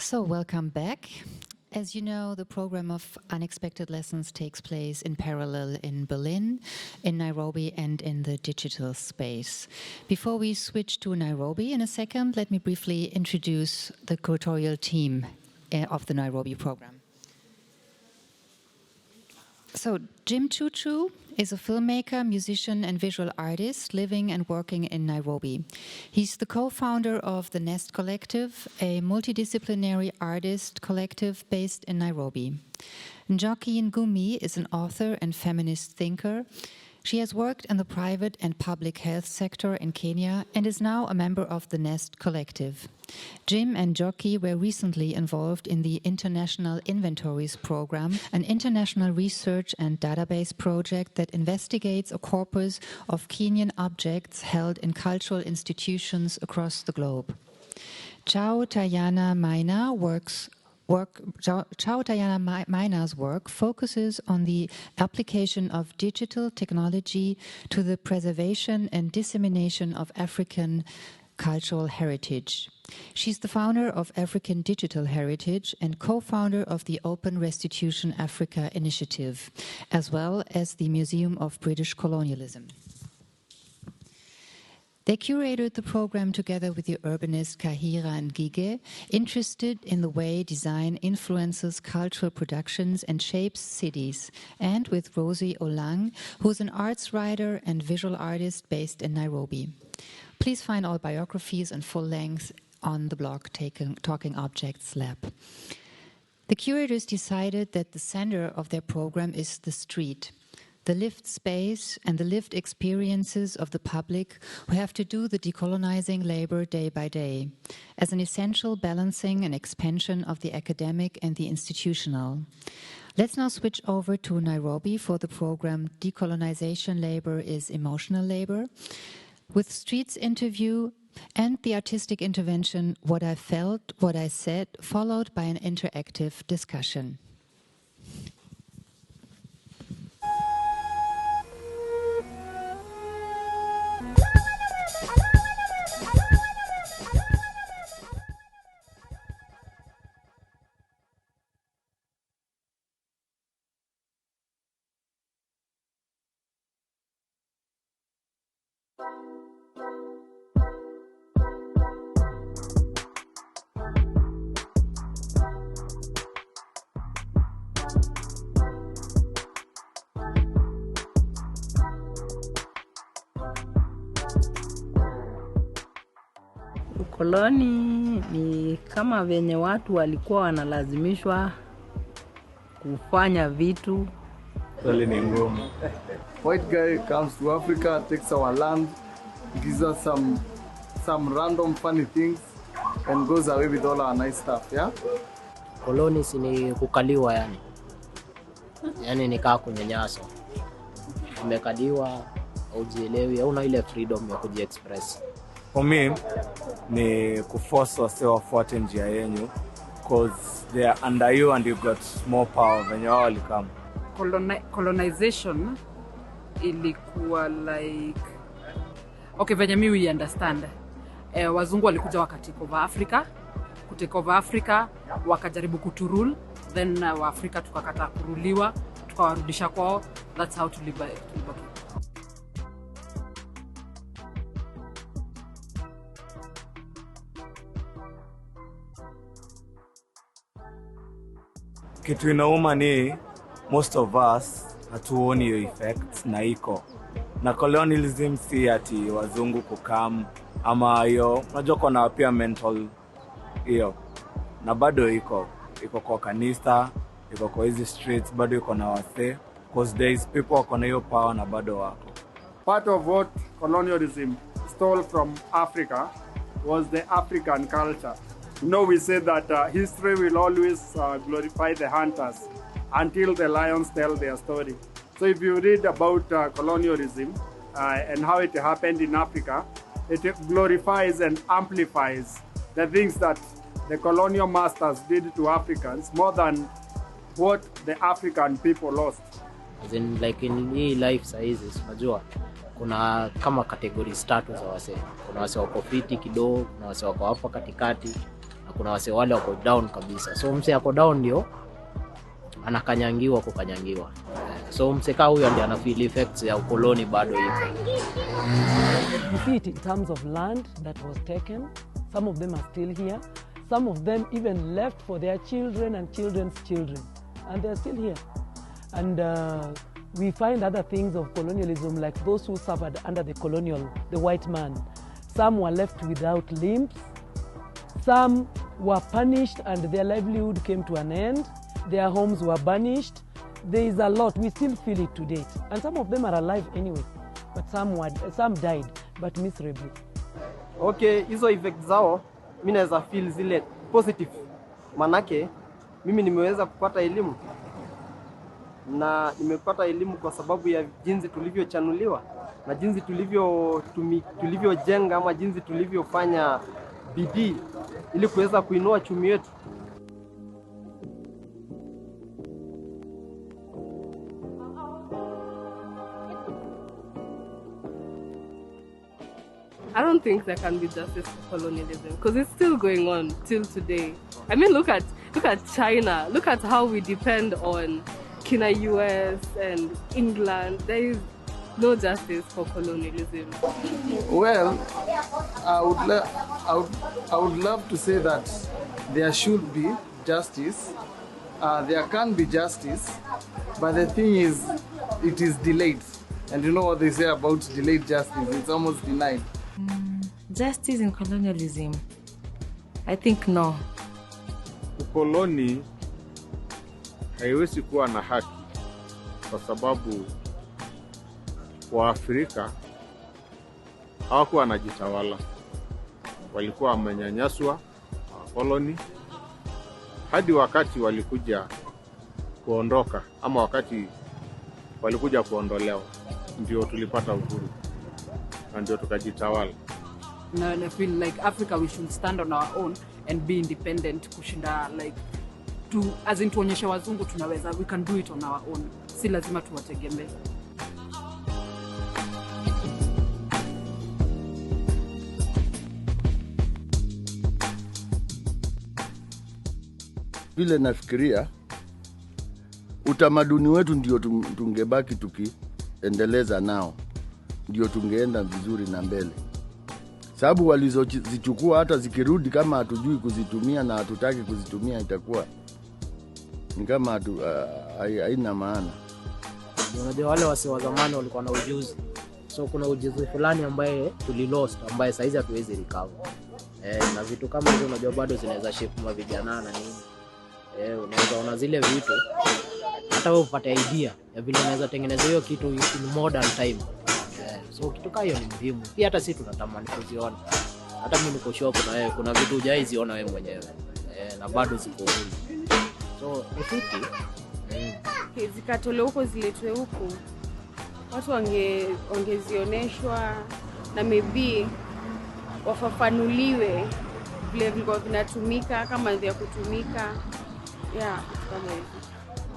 So, welcome back. As you know, the program of Unexpected Lessons takes place in parallel in Berlin, in Nairobi, and in the digital space. Before we switch to Nairobi in a second, let me briefly introduce the curatorial team of the Nairobi program. So, Chuchu is a filmmaker, musician, and visual artist living and working in Nairobi. He's the co-founder of the Nest Collective, a multidisciplinary artist collective based in Nairobi. Njoki Ngumi is an author and feminist thinker. She has worked in the private and public health sector in Kenya and is now a member of the Nest Collective. Jim and Njoki were recently involved in the International Inventories Program, an international research and database project that investigates a corpus of Kenyan objects held in cultural institutions across the globe. Chao Tayiana Maina's work focuses on the application of digital technology to the preservation and dissemination of African cultural heritage. She's the founder of African Digital Heritage and co-founder of the Open Restitution Africa initiative, as well as the Museum of British Colonialism. They curated the program together with the urbanist Kahira and Ngige, interested in the way design influences cultural productions and shapes cities, and with Rosie Olang, who's an arts writer and visual artist based in Nairobi. Please find all biographies and full lengths on the blog Talking Objects Lab. The curators decided that the center of their program is the street, the lived space and the lived experiences of the public who have to do the decolonizing labor day by day, as an essential balancing and expansion of the academic and the institutional. Let's now switch over to Nairobi for the program Decolonization Labor is Emotional Labor, with Streets interview and the artistic intervention What I Felt, What I Said, followed by an interactive discussion. Koloni ni kama venye watu walikuwa wanalazimishwa kufanya vitu. Swali ni ngumu. White guy comes to Africa, takes our land, gives us some random funny things and goes away with all our nice stuff, yeah? Koloni ni kukaliwa yani. Yani ni kaa kunyanyaswa. Umekaliwa, hujielewi, hauna ile freedom ya kujiexpress. For me, ni kuforce wase wafuate njia yenyu because they are under you and you got more power when you all come. Colonization ilikuwa like okay, venye mimi understand. Wazungu walikuja wakatake over Africa, kutake over Africa, wakajaribu kuturule, then Waafrika tukakataa kuruliwa, tukawarudisha kwao. That's how to live. Kitu inauma ni most of us hatuoni hiyo effect na iko. Na colonialism si ati wazungu kukam ama hiyo, unajua kuna pia mental hiyo. Na bado iko kwa kanisa, iko kwa hizi streets, bado iko na wase because there is people wako na hiyo power na bado wako. Part of what colonialism stole from Africa was the African culture. You know, we say that history will always glorify the hunters until the lions tell their story. So if you read about colonialism and how it happened in Africa, it glorifies and amplifies the things that the colonial masters did to Africans more than what the African people lost. As in, like in hii life sizes, unajua kuna kama categories tatu za wase. Kuna wase wako fiti kidogo, kuna wase wako hapa katikati, na kuna wase wale wako down kabisa. So mse ako down ndio anakanyangiwa kukanyangiwa. So mseka huyo ndiye ana feel effects ya ukoloni bado hivi. You see it in terms of land that was taken. Some of them are still here. Some of them even left for their children and children's children. And they're still here. And we find other things of colonialism, like those who suffered under the colonial, the white man. Some were left without limbs. Some were punished and their livelihood came to an end. Their homes were banished. There is a lot. We still feel it to date. And some of them are alive anyway. But some died, but miserably. Okay, hizo effects zao, mimi naweza feel zile positive. Manake, mimi nimeweza kupata elimu. Na nimepata elimu kwa sababu ya jinsi tulivyochanuliwa. Na jinsi tulivyojenga ama jinsi tulivyofanya bidii ili kuweza kuinua chumi yetu. I don't think there can be justice for colonialism because it's still going on till today. I mean, look at China. Look at how we depend on Kina US and England. There is no justice for colonialism. Well, I would love to say that there should be justice. There can be justice, but the thing is, it is delayed. And you know what they say about delayed justice? It's almost denied. Justice in colonialism? I think no. Ukoloni haiwezi kuwa na haki kwa sababu Waafrika hawakuwa wanajitawala. Walikuwa wamenyanyaswa koloni hadi wakati walikuja kuondoka ama wakati walikuja kuondolewa ndio tulipata uhuru na ndio tukajitawala. And I feel like Africa we should stand on our own and be independent kushinda like as in tuonyeshe wazungu tunaweza, we can do it on our own. Si lazima tuwategemee. Vile nafikiria utamaduni wetu ndio tungebaki tukiendeleza nao, ndio tungeenda vizuri na mbele. Sababu walizozichukua hata zikirudi kama hatujui kuzitumia na hatutaki kuzitumia itakuwa ni kama haina maana. Unajua wale wase wa zamani walikuwa na ujuzi. So kuna ujuzi fulani ambaye tulilost ambaye saizi hatuwezi recover. Na vitu kama hizo unajua bado zinaweza shape mavijana na nini. Unaweza ona zile vitu hata wewe upate idea ya vile unaweza tengeneza hiyo kitu in modern time. So kitu kama hiyo ni muhimu. Pia hata sisi tunatamani kuziona. Hata mimi niko sure kuna vitu hujaiziona wewe mwenyewe. Na bado ziko huko. So ufiki zikatolewa huko ziletwe huko. Watu wangezioneshwa na maybe wafafanuliwe vile vilikuwa vinatumika kama vya kutumika. Kama hivi.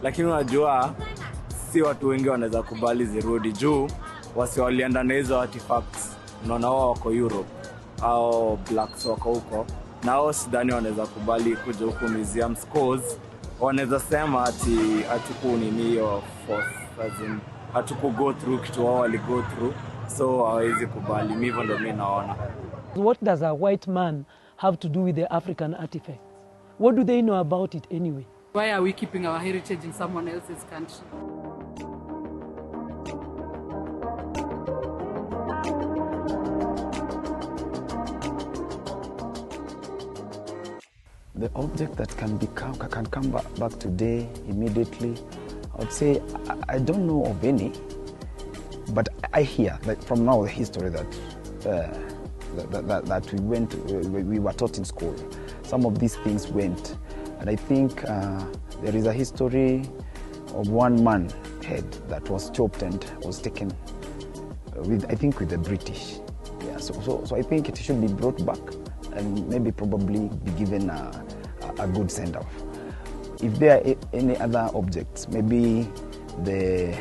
Lakini unajua si watu wengi wanaweza kubali zirudi juu wasi walienda na hizo artifacts. Unaona wao wako Europe au blacks wako huko. Na wao sidhani wanaweza kubali kuja huko museums cause wanaweza sema ati hatukuni hiyo force as hatuku go through kitu wao wali go through, so hawezi kubali. Mimi ndio mimi naona. What does a white man have to do with the African artifacts? What do they know about it anyway? Why are we keeping our heritage in someone else's country? The object that can come back today immediately, I would say I don't know of any, but I hear that from now the history that we were taught in school. Some of these things went, and I think there is a history of one man head that was chopped and was taken with the British. Yeah, so I think it should be brought back and maybe probably be given a good send-off. If there are any other objects, maybe the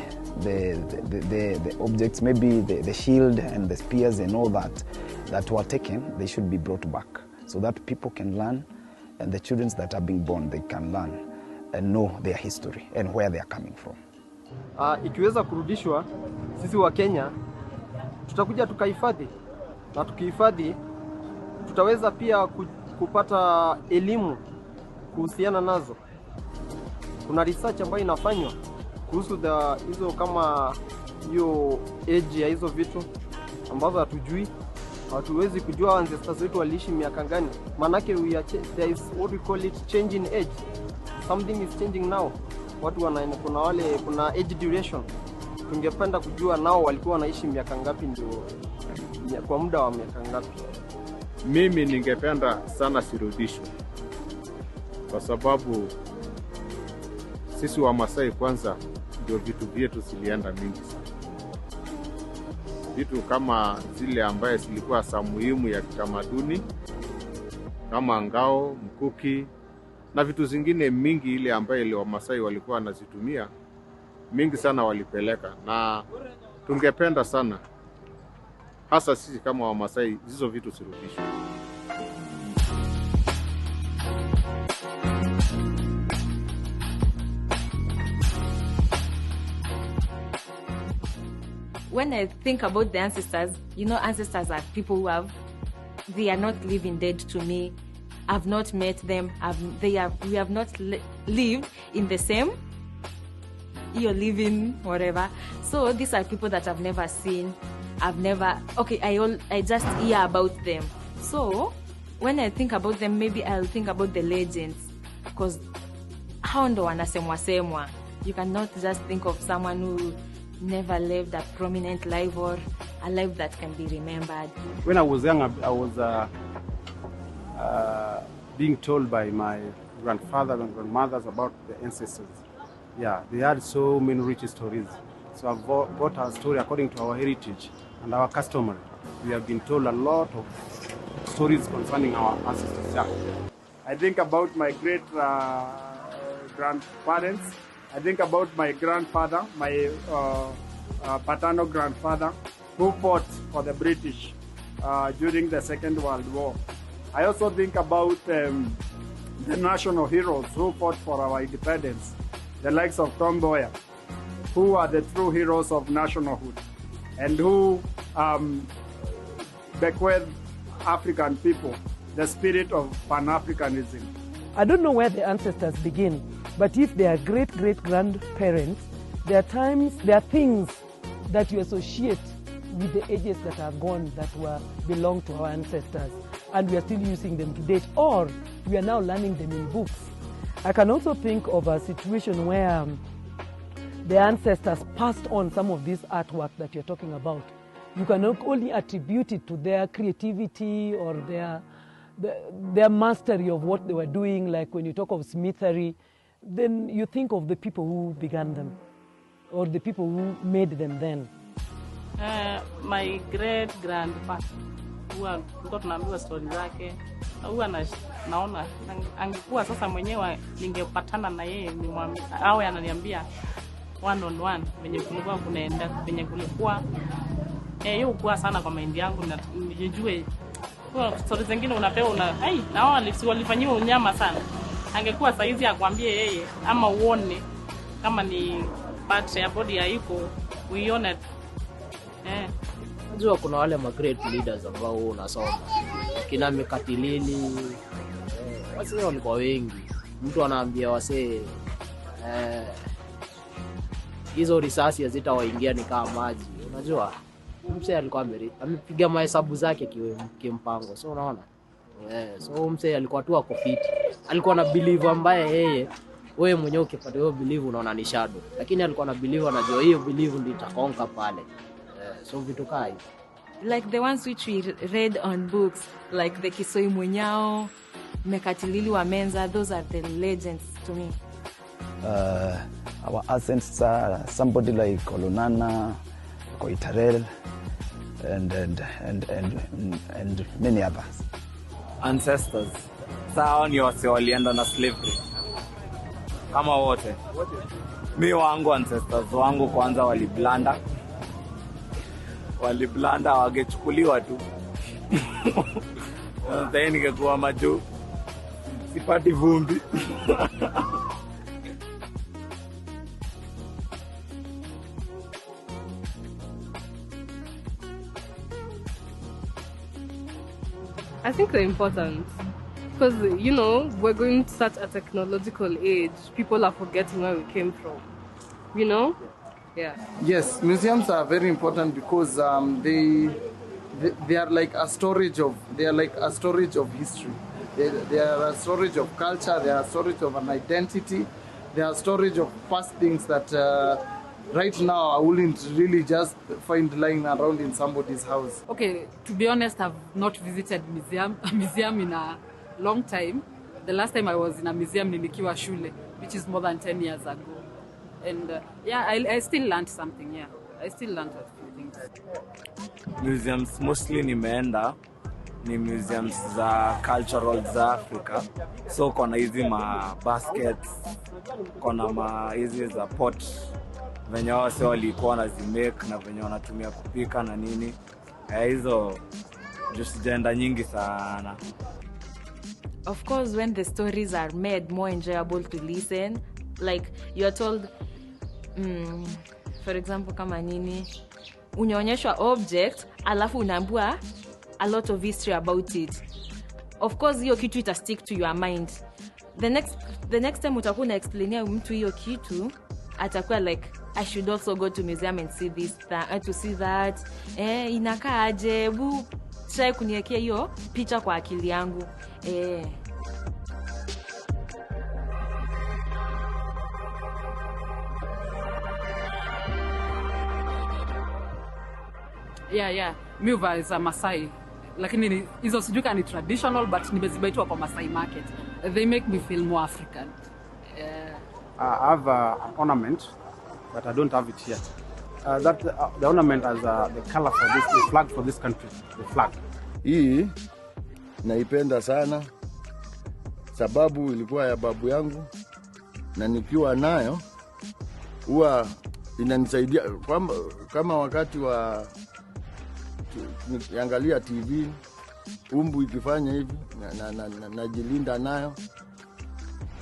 objects, maybe the shield and the spears and all that were taken, they should be brought back so that people can learn and the children that are being born, they can learn and know their history and where they are coming from. Ikiweza kurudishwa, sisi wa Kenya tutakuja tukahifadhi, na tukihifadhi tutaweza pia kupata elimu kuhusiana nazo. Kuna research ambayo inafanywa kuhusu hizo, kama hiyo age ya hizo vitu ambazo hatujui. Hatuwezi kujua ancestors wetu waliishi miaka gani. Manake there is what we call it change in age. Something is changing now. Watu kuna age duration. Tungependa kujua nao walikuwa wanaishi miaka ngapi, ndio kwa muda wa miaka ngapi. Mimi ningependa sana sirudishwe, kwa sababu sisi wa Masai kwanza ndio vitu vyetu zilienda mingi sana. Vitu kama zile ambaye zilikuwa za muhimu ya kitamaduni kama ngao, mkuki na vitu zingine mingi ile ambaye ile wa Masai walikuwa wanazitumia mingi sana walipeleka, na tungependa sana hasa sisi kama wa Masai hizo vitu zirudishwe. When I think about the ancestors, you know, ancestors are people who they are not living dead to me. I've not met them. We have not lived in the same, you're living, whatever. So these are people that I've never seen. I just hear about them. So when I think about them, maybe I'll think about the legends, because how ndo wanasemwa. You cannot just think of someone who never lived a prominent life or a life that can be remembered. When I was young, I was being told by my grandfather and grandmothers about the ancestors. Yeah, they had so many rich stories. So I've got a story according to our heritage and our customary. We have been told a lot of stories concerning our ancestors. Yeah. I think about my great grandparents. I think about my grandfather, my paternal grandfather, who fought for the British during the Second World War. I also think about the national heroes who fought for our independence, the likes of Tom Mboya, who are the true heroes of nationalhood, and who bequeathed African people the spirit of Pan-Africanism. I don't know where the ancestors begin, but if they are great-great-grandparents, there are things that you associate with the ages that are gone that belong to our ancestors, and we are still using them to date, or we are now learning them in books. I can also think of a situation where the ancestors passed on some of this artwork that you're talking about. You can only attribute it to their creativity or their mastery of what they were doing. Like when you talk of smithery, then you think of the people who began them or the people who made them then. My great-grandfather, huwa tunaambiwa story zake, huwa naona angekuwa sasa mwenyewe ningepatana na yeye awe ananiambia one on one venye kulikuwa kunaenda, venye kulikuwa hiyo kwa sana kwa mind yangu, na nijue kwa stories zingine unapewa na wao walifanywa unyama sana. Angekuwa saizi akwambie yeye ama uone kama ni part ya body haiko uione. Unajua kuna wale great leaders ambao unasoma kina Mekatilili, wasee walikuwa wengi. Mtu anaambia wasee hizo risasi hazitawaingia ni kama maji. Unajua msee alikuwa amepiga mahesabu zake kimpango. So unaona so msee alikuwa tu ako fit, alikuwa na believe ambaye yeye wewe mwenyewe ukipata hiyo believe unaona ni shadow, lakini alikuwa na believe, anajua hiyo believe ndio itakonka pale. So vitu kai like the ones which we read on books, like the Kisoi Munyao, Mekatilili wa Menza, those are the legends to me. Our ancestors, somebody like Olonana, Koitarel, and many others. Ancestors. Sao ni wase walienda na slavery. Kama wote. Mi wangu ancestors wangu kwanza waliblanda. Wangechukuliwa tu. Sasa ningekuwa majuu. Sipati vumbi. I think they're important because, you know, we're going to such a technological age. People are forgetting where we came from, you know? Yeah. Yes, museums are very important because they are like a storage of history. They are a storage of culture. They are a storage of an identity. They are a storage of past things that right now I wouldn't really just find lying around in somebody's house. Okay, to be honest, I've not visited a museum in a long time. The last time I was in a museum nilikiwa shule, which is more than 10 years ago. And yeah, I still learned something, yeah. I still learned a few things. Museums mostly nimeenda ni museums za cultural za Africa. So kona hizi ma baskets, kona ma hizi za pot. Venye wase walikuwa wanazimake na venye wanatumia kupika na nini. Hizo just jenda nyingi sana. Of course, when the stories are made more enjoyable to listen, like you are told, for example, kama nini, unaonyeshwa object, alafu unaambiwa a lot of history about it. Of course, hiyo kitu ita stick to your mind. The next time utakuwa na explainia mtu hiyo kitu, atakuwa like, I should also go to museum and see this, to see that. Inakaa aje, try kuniwekea hiyo picha kwa akili yangu. Yeah. Miuva is a Masai. Lakini hizo sijuka ni traditional, but nimezibaitwa kwa Masai market. They make me feel more African. I have an ornament, but I don't have it yet. The ornament has the color for this, the flag for this country, the flag. Hii naipenda sana sababu ilikuwa ya babu yangu na nikiwa nayo huwa inanisaidia kama wakati wa niangalia TV umbu ikifanya hivi najilinda nayo.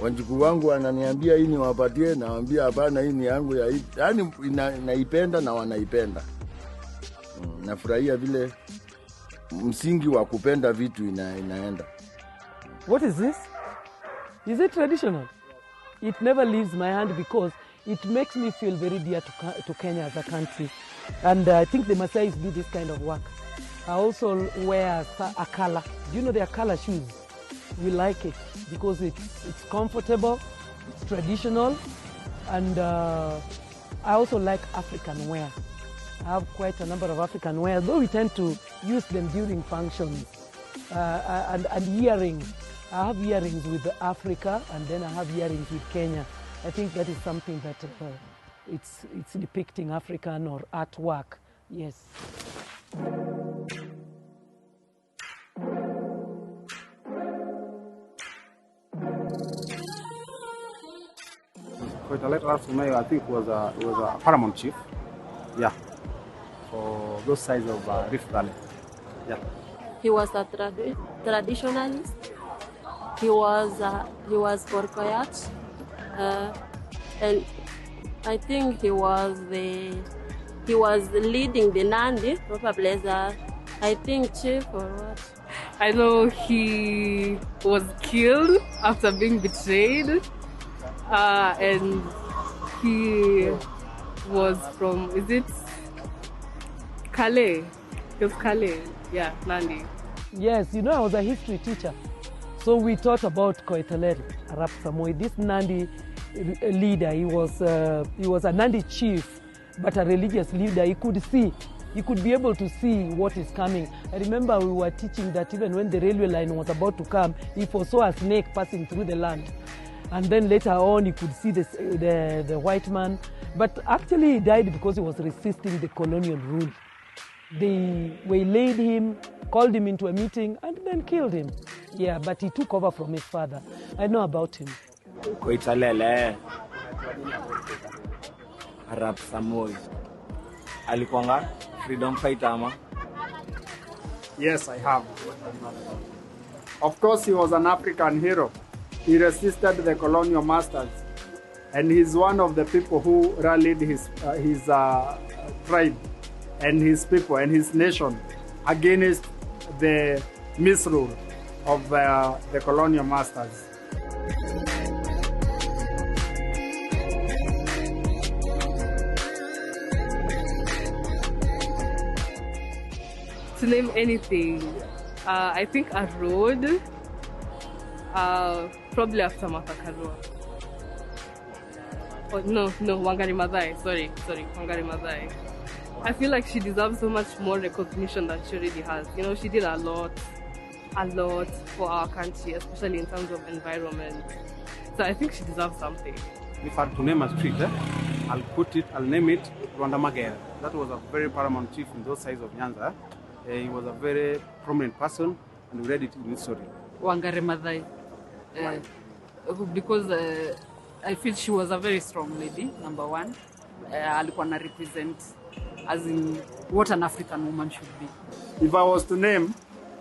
Wanjuku wangu wananiambia hii niwapatie, nawaambia hapana, hii ni yangu ya hii. Yaani naipenda na wanaipenda. Nafurahia vile msingi wa kupenda vitu inaenda. What is this? Is it traditional? It never leaves my hand because it makes me feel very dear to Kenya as a country. And I think the Maasais do this kind of work. I also wear akala. Do you know the akala shoes? We like it because it's comfortable, it's traditional, and I also like African wear. I have quite a number of African wear, though we tend to use them during functions. And earrings. I have earrings with Africa, and then I have earrings with Kenya. I think that is something that it's depicting African or artwork. Yes. Koitalele, I think was a paramount chief. Yeah. For those sides of Rift Valley. Yeah. He was a traditionalist. He was Korkoyat, and I think he was leading the Nandi, probably as I think chief or what. I know he was killed after being betrayed, and he was from, is it Calais? It was Calais, yeah, Nandi. Yes, you know, I was a history teacher. So we taught about Koitalere, Arap Samoei. This Nandi leader, he was a Nandi chief, but a religious leader. He could be able to see what is coming. I remember we were teaching that even when the railway line was about to come, he foresaw a snake passing through the land. And then later on, he could see the white man. But actually, he died because he was resisting the colonial rule. They waylaid him, called him into a meeting, and then killed him. Yeah, but he took over from his father. I know about him. Koitalele, Arap Samoei. Alikuanga freedom fighter ama? Yes, I have. Of course, he was an African hero. he resisted the colonial masters. And he's one of the people who rallied his tribe and his people and his nation against the misrule of the colonial masters. To name anything, I think a road, probably after Matakarua. Oh, no, Wangari Maathai. Sorry, Wangari Maathai. I feel like she deserves so much more recognition than she already has. You know, she did a lot for our country, especially in terms of environment. So I think she deserves something. If I had to name a street, I'll name it Rwanda Magere. That was a very paramount chief in those sides of Nyanza. He was a very prominent person, and we read it in history. Wangari Maathai. Because I feel she was a very strong lady, number one. Alikuwa na represent as in what an African woman should be. If I was to name,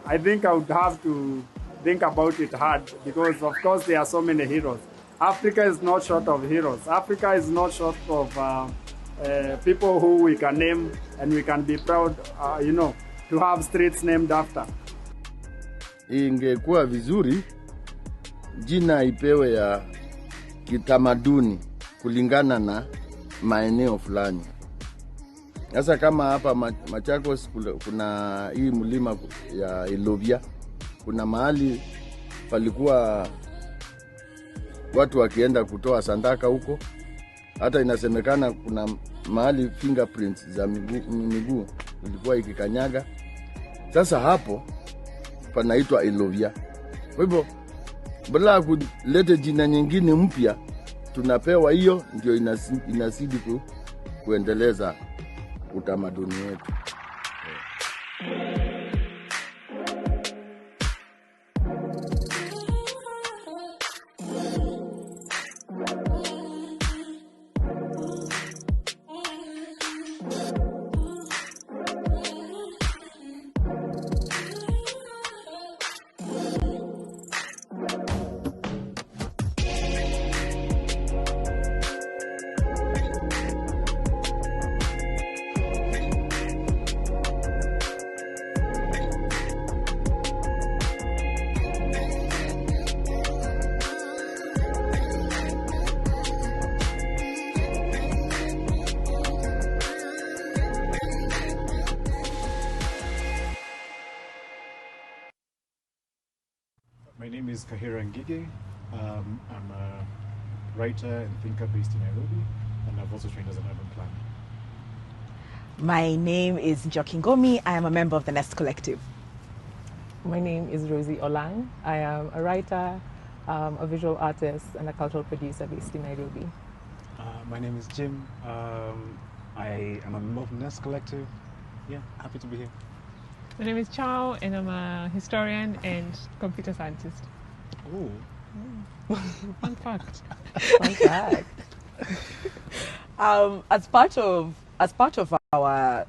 I think I would have to think about it hard, because of course there are so many heroes. Africa is not short of heroes. Africa is not short of people who we can name and we can be proud, to have streets named after. Ingekuwa vizuri jina ipewe ya kitamaduni kulingana na maeneo fulani. Sasa kama hapa Machakos kuna hii mlima ya Ilobia, kuna mahali palikuwa watu wakienda kutoa sandaka huko. Hata inasemekana kuna mahali fingerprints za miguu ilikuwa ikikanyaga. Sasa hapo panaitwa Ilobia. Kwa hivyo bila kuleta jina nyingine mpya, tunapewa hiyo ndio inazidi kuendeleza utamaduni wetu. My name is Kahira Ngige. I'm a writer and thinker based in Nairobi, and I've also trained as an urban planner. My name is Njoki Ngumi. I am a member of the Nest Collective. My name is Rosie Olang. I am a writer, a visual artist, and a cultural producer based in Nairobi. My name is Jim. I am a member of the Nest Collective. Yeah, happy to be here. My name is Chao, and I'm a historian and computer scientist. Oh, fun fact! Fun fact. As part of our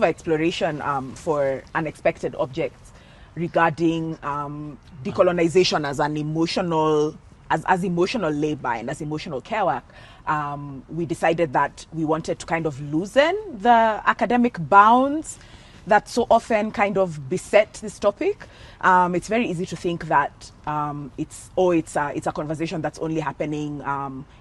exploration for unexpected objects regarding decolonization as an emotional labor and as emotional care work, we decided that we wanted to kind of loosen the academic bounds that so often kind of beset this topic. It's very easy to think that it's a conversation that's only happening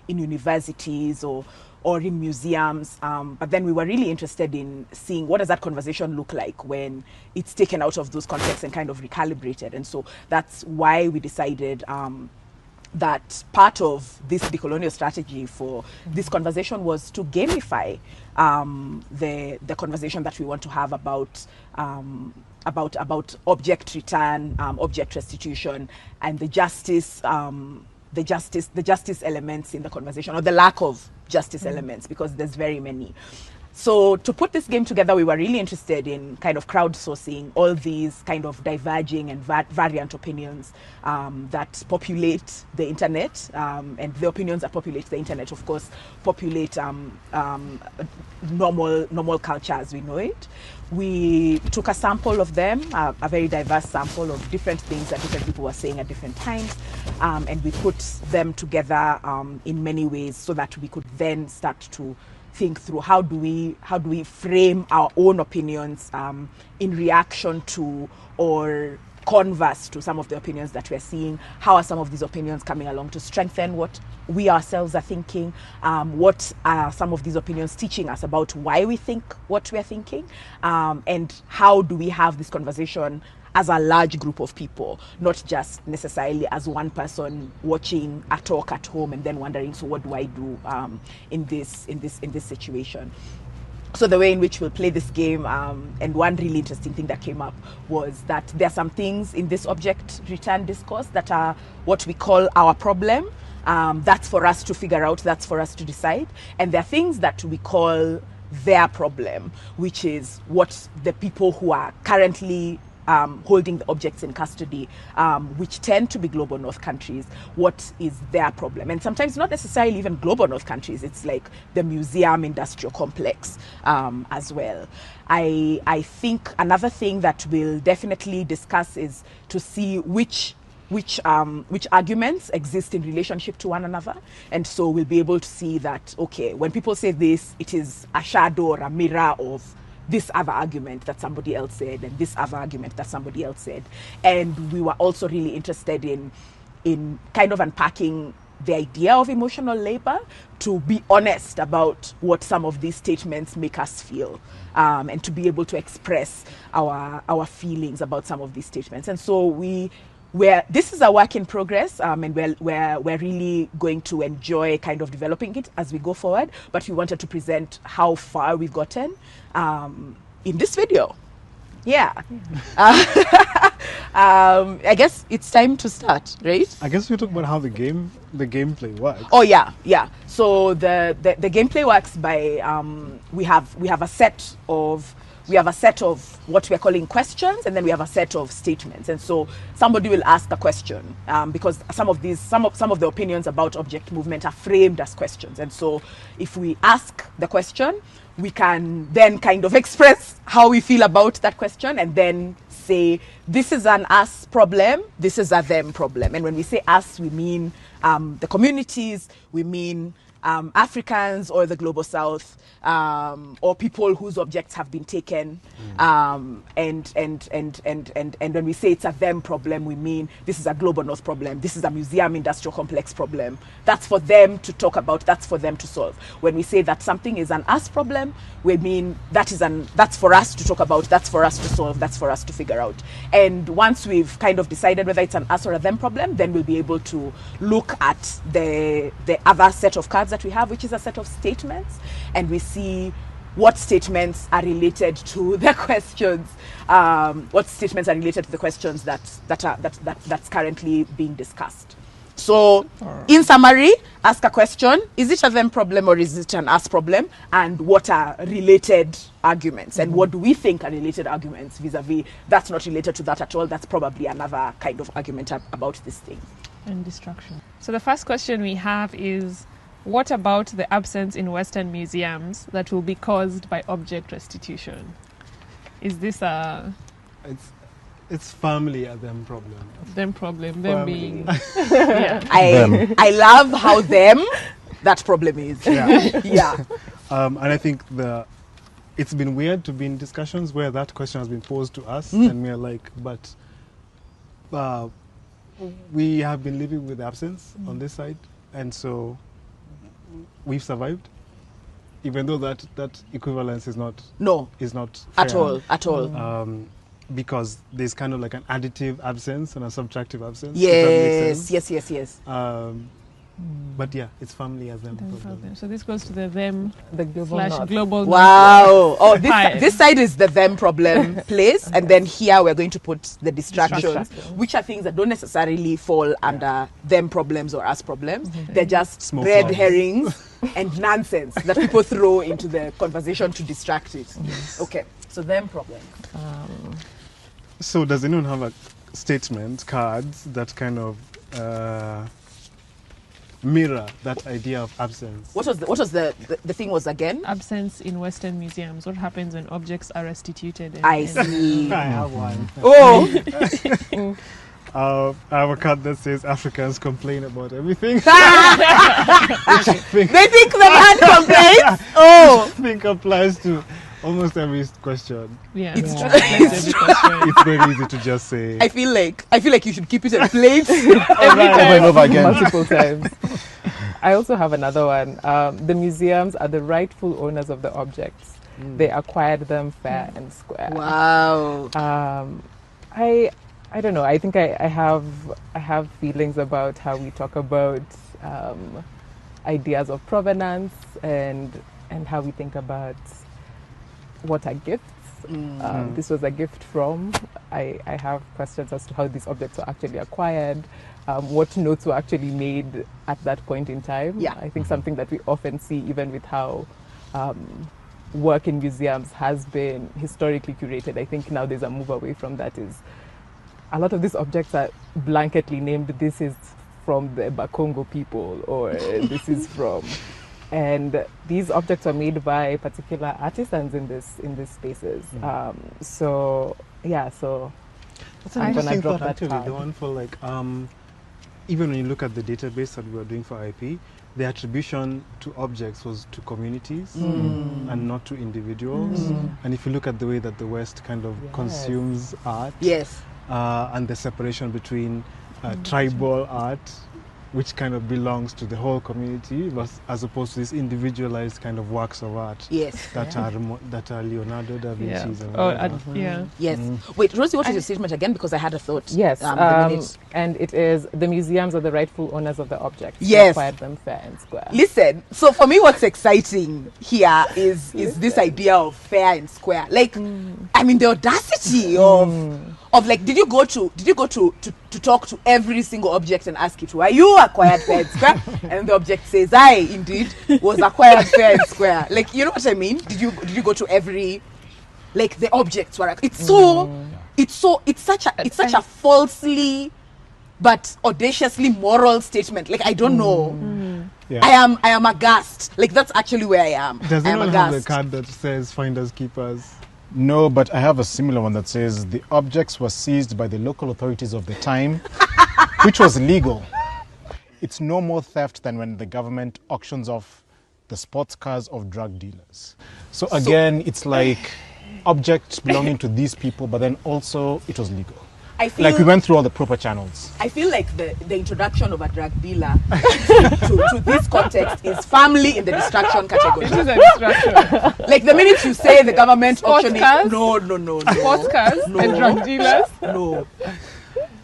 in universities or in museums. But then we were really interested in seeing what does that conversation look like when it's taken out of those contexts and kind of recalibrated. And so that's why we decided that part of this decolonial strategy for this conversation was to gamify the conversation that we want to have about object return, object restitution, and the justice elements in the conversation, or the lack of justice elements, because there's very many. So to put this game together, we were really interested in kind of crowdsourcing all these kind of diverging and variant opinions that populate the internet, and the opinions that populate the internet, of course, populate normal culture as we know it. We took a sample of them, a very diverse sample of different things that different people were saying at different times, and we put them together in many ways so that we could then start to think through how do we frame our own opinions in reaction to or converse to some of the opinions that we're seeing. How are some of these opinions coming along to strengthen what we ourselves are thinking? What are some of these opinions teaching us about why we think what we're thinking? And how do we have this conversation as a large group of people, not just necessarily as one person watching a talk at home and then wondering, so what do I do in this situation? So the way in which we'll play this game, and one really interesting thing that came up was that there are some things in this object return discourse that are what we call our problem. That's for us to figure out, that's for us to decide. And there are things that we call their problem, which is what the people who are currently holding the objects in custody, which tend to be global north countries, what is their problem? And sometimes not necessarily even global north countries, it's like the museum industrial complex as well. I think another thing that we'll definitely discuss is to see which arguments exist in relationship to one another. And so we'll be able to see that, okay, when people say this, it is a shadow or a mirror of this other argument that somebody else said, and this other argument that somebody else said. And we were also really interested in kind of unpacking the idea of emotional labor, to be honest about what some of these statements make us feel, and to be able to express our feelings about some of these statements. And so this is a work in progress, and we're really going to enjoy kind of developing it as we go forward. But we wanted to present how far we've gotten in this video. Yeah. I guess it's time to start, right? I guess we talk about how the gameplay works. Oh yeah. So the gameplay works by we have a set of what we're calling questions, and then we have a set of statements. And so somebody will ask a question, because some of the opinions about object movement are framed as questions. And so if we ask the question, we can then kind of express how we feel about that question, and then say, this is an us problem, this is a them problem. And when we say us, we mean the communities, we mean Africans or the global south, or people whose objects have been taken, and when we say it's a them problem, we mean this is a global north problem, this is a museum industrial complex problem. That's for them to talk about, that's for them to solve. When we say that something is an us problem, we mean that's for us to talk about, that's for us to solve, that's for us to figure out. And once we've kind of decided whether it's an us or a them problem, then we'll be able to look at the other set of cards that we have, which is a set of statements, and we see what statements are related to the questions, that's currently being discussed. So, in summary, ask a question: is it a them problem or is it an us problem? And what are related arguments? And what do we think are related arguments vis-a-vis that's not related to that at all? That's probably another kind of argument about this thing. And destruction. So the first question we have is, what about the absence in Western museums that will be caused by object restitution? Is this a... It's family a them problem. Them problem, them being... Yeah. I love how them that problem is. Yeah. Yeah. And I think it's been weird to be in discussions where that question has been posed to us, and we're like, but we have been living with absence on this side, and so we've survived, even though that equivalence is not fair. at all. Because there's kind of like an additive absence and a subtractive absence. Yes. But yeah, it's family as them. So this goes to the them the global / north. global Wow. Oh, Hi. this side is the them problem place, and then here we're going to put the distractions, which are things that don't necessarily fall under them problems or us problems. They're just Small red flaws. herrings and nonsense that people throw into the conversation to distract it. Okay, so them problem. So does anyone have a statement, cards that kind of mirror that idea of absence? What was the thing was again? Absence in Western museums. What happens when objects are restituted? I see. I have one. Oh. I have a card that says Africans complain about everything. They think the man complains? Oh. I think applies to almost every question. Yeah, it's true. It's very easy to just say. I feel like you should keep it in place every time. Over again. Multiple times. I also have another one. The museums are the rightful owners of the objects. They acquired them fair and square. Wow. I don't know. I think I have feelings about how we talk about ideas of provenance and how we think about what are gifts. This was a gift from. I have questions as to how these objects were actually acquired, what notes were actually made at that point in time. Yeah. I think something that we often see even with how work in museums has been historically curated. I think now there's a move away from that. Is a lot of these objects are blanketly named, this is from the Bakongo people, or this is from... And these objects are made by particular artisans in these spaces. So that's an interesting thought, actually. The one for like even when you look at the database that we were doing for IP, the attribution to objects was to communities and not to individuals. And if you look at the way that the West kind of consumes art, and the separation between tribal art, which kind of belongs to the whole community, as opposed to these individualized kind of works of art that are Leonardo da Vinci's. Yes. Wait, Rosie, what is your statement again? Because I had a thought. Yes. And it is the museums are the rightful owners of the objects. Yes. They acquired them fair and square. Listen, so for me, what's exciting here is this idea of fair and square. Like, I mean, the audacity of like, did you go to talk to every single object and ask it, were you acquired fair and square? And the object says, I indeed was acquired fair and square. Like, you know what I mean? Did you go to every, like, the objects were, it's such a falsely but audaciously moral statement. Like, I don't know. Yeah. I am aghast. Like, that's actually where I am. Does I am anyone have aghast. the card that says finders keepers? No, but I have a similar one that says the objects were seized by the local authorities of the time, which was legal. It's no more theft than when the government auctions off the sports cars of drug dealers. So again, it's like objects belonging to these people, but then also it was legal. I feel Like we went through all the proper channels. I feel like the introduction of a drug dealer to this context is firmly in the distraction category. It is a distraction. Like the minute you say the government auctioning, cars? no. Sports cars and drug dealers? No.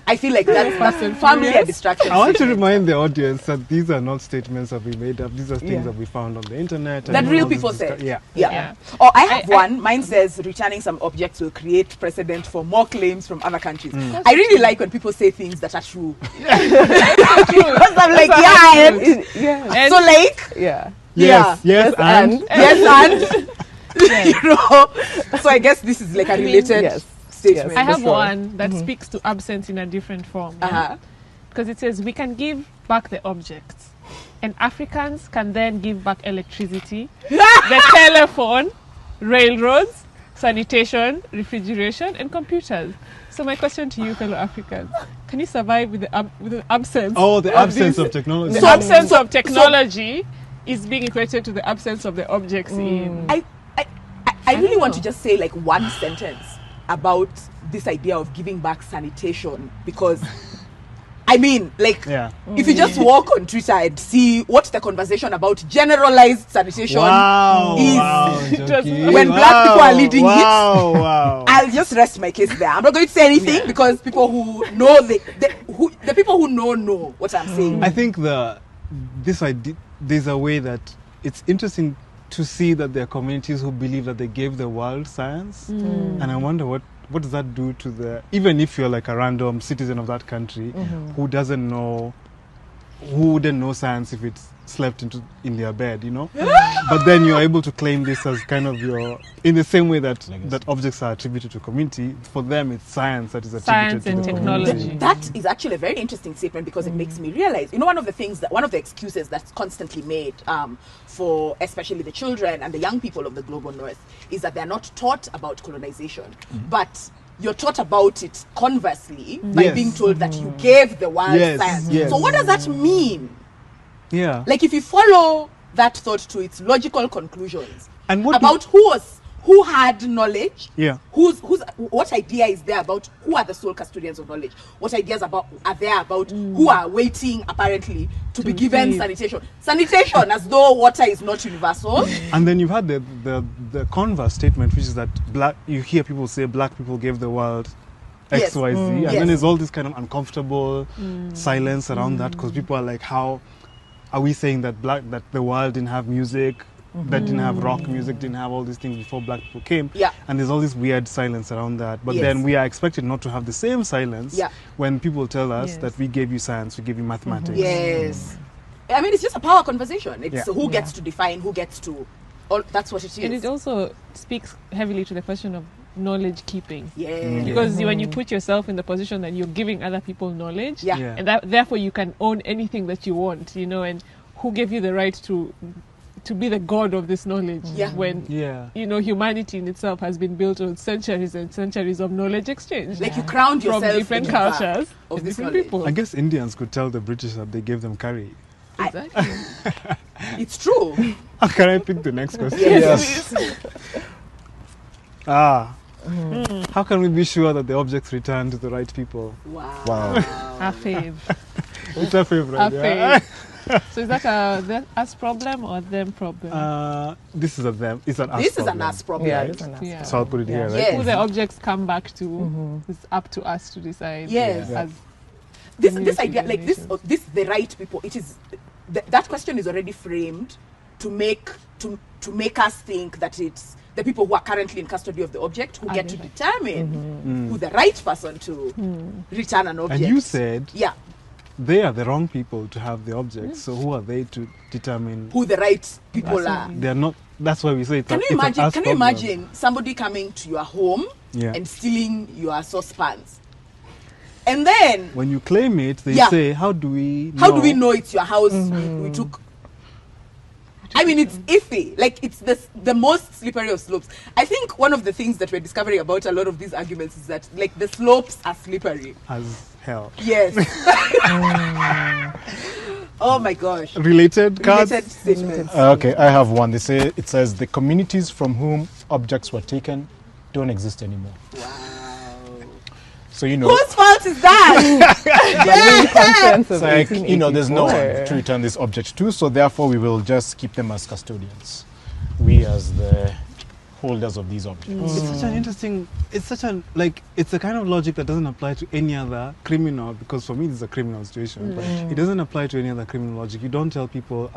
I feel like that's firmly a distraction. I want to remind the audience that these are not statements that we made up. These are things that we found on the internet. That real people said. Yeah. Or I have one. Mine says returning some objects will create precedent for more claims from other countries. I really like when people say things that are true. Because I'm like, so like, yes, and you know. So I guess this is like a related statement. I have one that speaks to absence in a different form. Because it says we can give back the objects, and Africans can then give back electricity, the telephone, railroads, sanitation, refrigeration, and computers. So my question to you, fellow Africans, can you survive with the absence? Oh, the absence of technology. The absence of technology is being equated to the absence of the objects in. I really want to just say like one sentence about this idea of giving back sanitation, because I mean, like, if you just walk on Twitter and see what the conversation about generalized sanitation is, when black people are leading it, I'll just rest my case there. I'm not going to say anything because people who know the people who know what I'm saying. I think the this idea, there's a way that it's interesting to see that there are communities who believe that they gave the world science, and I wonder what does that do to the, even if you're like a random citizen of that country who doesn't know, who wouldn't know science if it's slept in their bed, you know. But then you're able to claim this as kind of your, in the same way that objects are attributed to community, for them it's science that is attributed to the technology. community. That is actually a very interesting statement, because it makes me realize, you know, one of the excuses that's constantly made for especially the children and the young people of the global north is that they're not taught about colonization, but you're taught about it conversely by being told that you gave the world science. So what does that mean? Yeah. Like, if you follow that thought to its logical conclusions, and about who had knowledge, what idea is there about who are the sole custodians of knowledge? What ideas are there about who are waiting apparently to be given sanitation as though water is not universal? And then you've had the converse statement, which is that you hear people say black people gave the world X, Y, Z, and then there's all this kind of uncomfortable silence around that, because people are like, how are we saying that the world didn't have music, that didn't have rock music, didn't have all these things before black people came? And there's all this weird silence around that. But then we are expected not to have the same silence when people tell us that we gave you science, we gave you mathematics. Yes. I mean, it's just a power conversation. It's who gets to define, who gets to... that's what it is. And it also speaks heavily to the question of knowledge keeping. Because when you put yourself in the position that you're giving other people knowledge, and therefore you can own anything that you want, you know, and who gave you the right to be the god of this knowledge when you know, humanity in itself has been built on centuries and centuries of knowledge exchange, like you crowned yourself from different cultures of different people. I guess Indians could tell the British that they gave them curry. Exactly. It's true. Can I pick the next question? Yes. How can we be sure that the objects return to the right people? Wow. Our fave. It's a fave, right? Our fave. So is that us problem or them problem? This is a them. It's an us problem. This is an us problem. Yeah, it's an us problem. So I'll put it here, right? Who the objects come back to, it's up to us to decide. Yes. As this idea, like this the right people, it is that question is already framed to make us think that it's the people who are currently in custody of the object who get to determine who the right person to return an object. And you said they are the wrong people to have the object. So who are they to determine who the right people are? They're not. That's why we say it's Can you imagine somebody coming to your home and stealing your saucepans? And then when you claim it, they say, how do we know it's your house? We took. I mean, it's iffy. Like, it's the most slippery of slopes. I think one of the things that we're discovering about a lot of these arguments is that, like, the slopes are slippery as hell. Yes. Oh my gosh. Related cards? Related statements. Okay, I have one. It says the communities from whom objects were taken don't exist anymore. Wow. So, you know, whose fault is that? It's like, you know, there's no one to return this object to, so therefore we will just keep them as custodians. We as the holders of these objects. It's such an interesting, it's a kind of logic that doesn't apply to any other criminal, because for me this is a criminal situation, but it doesn't apply to any other criminal logic. You don't tell people,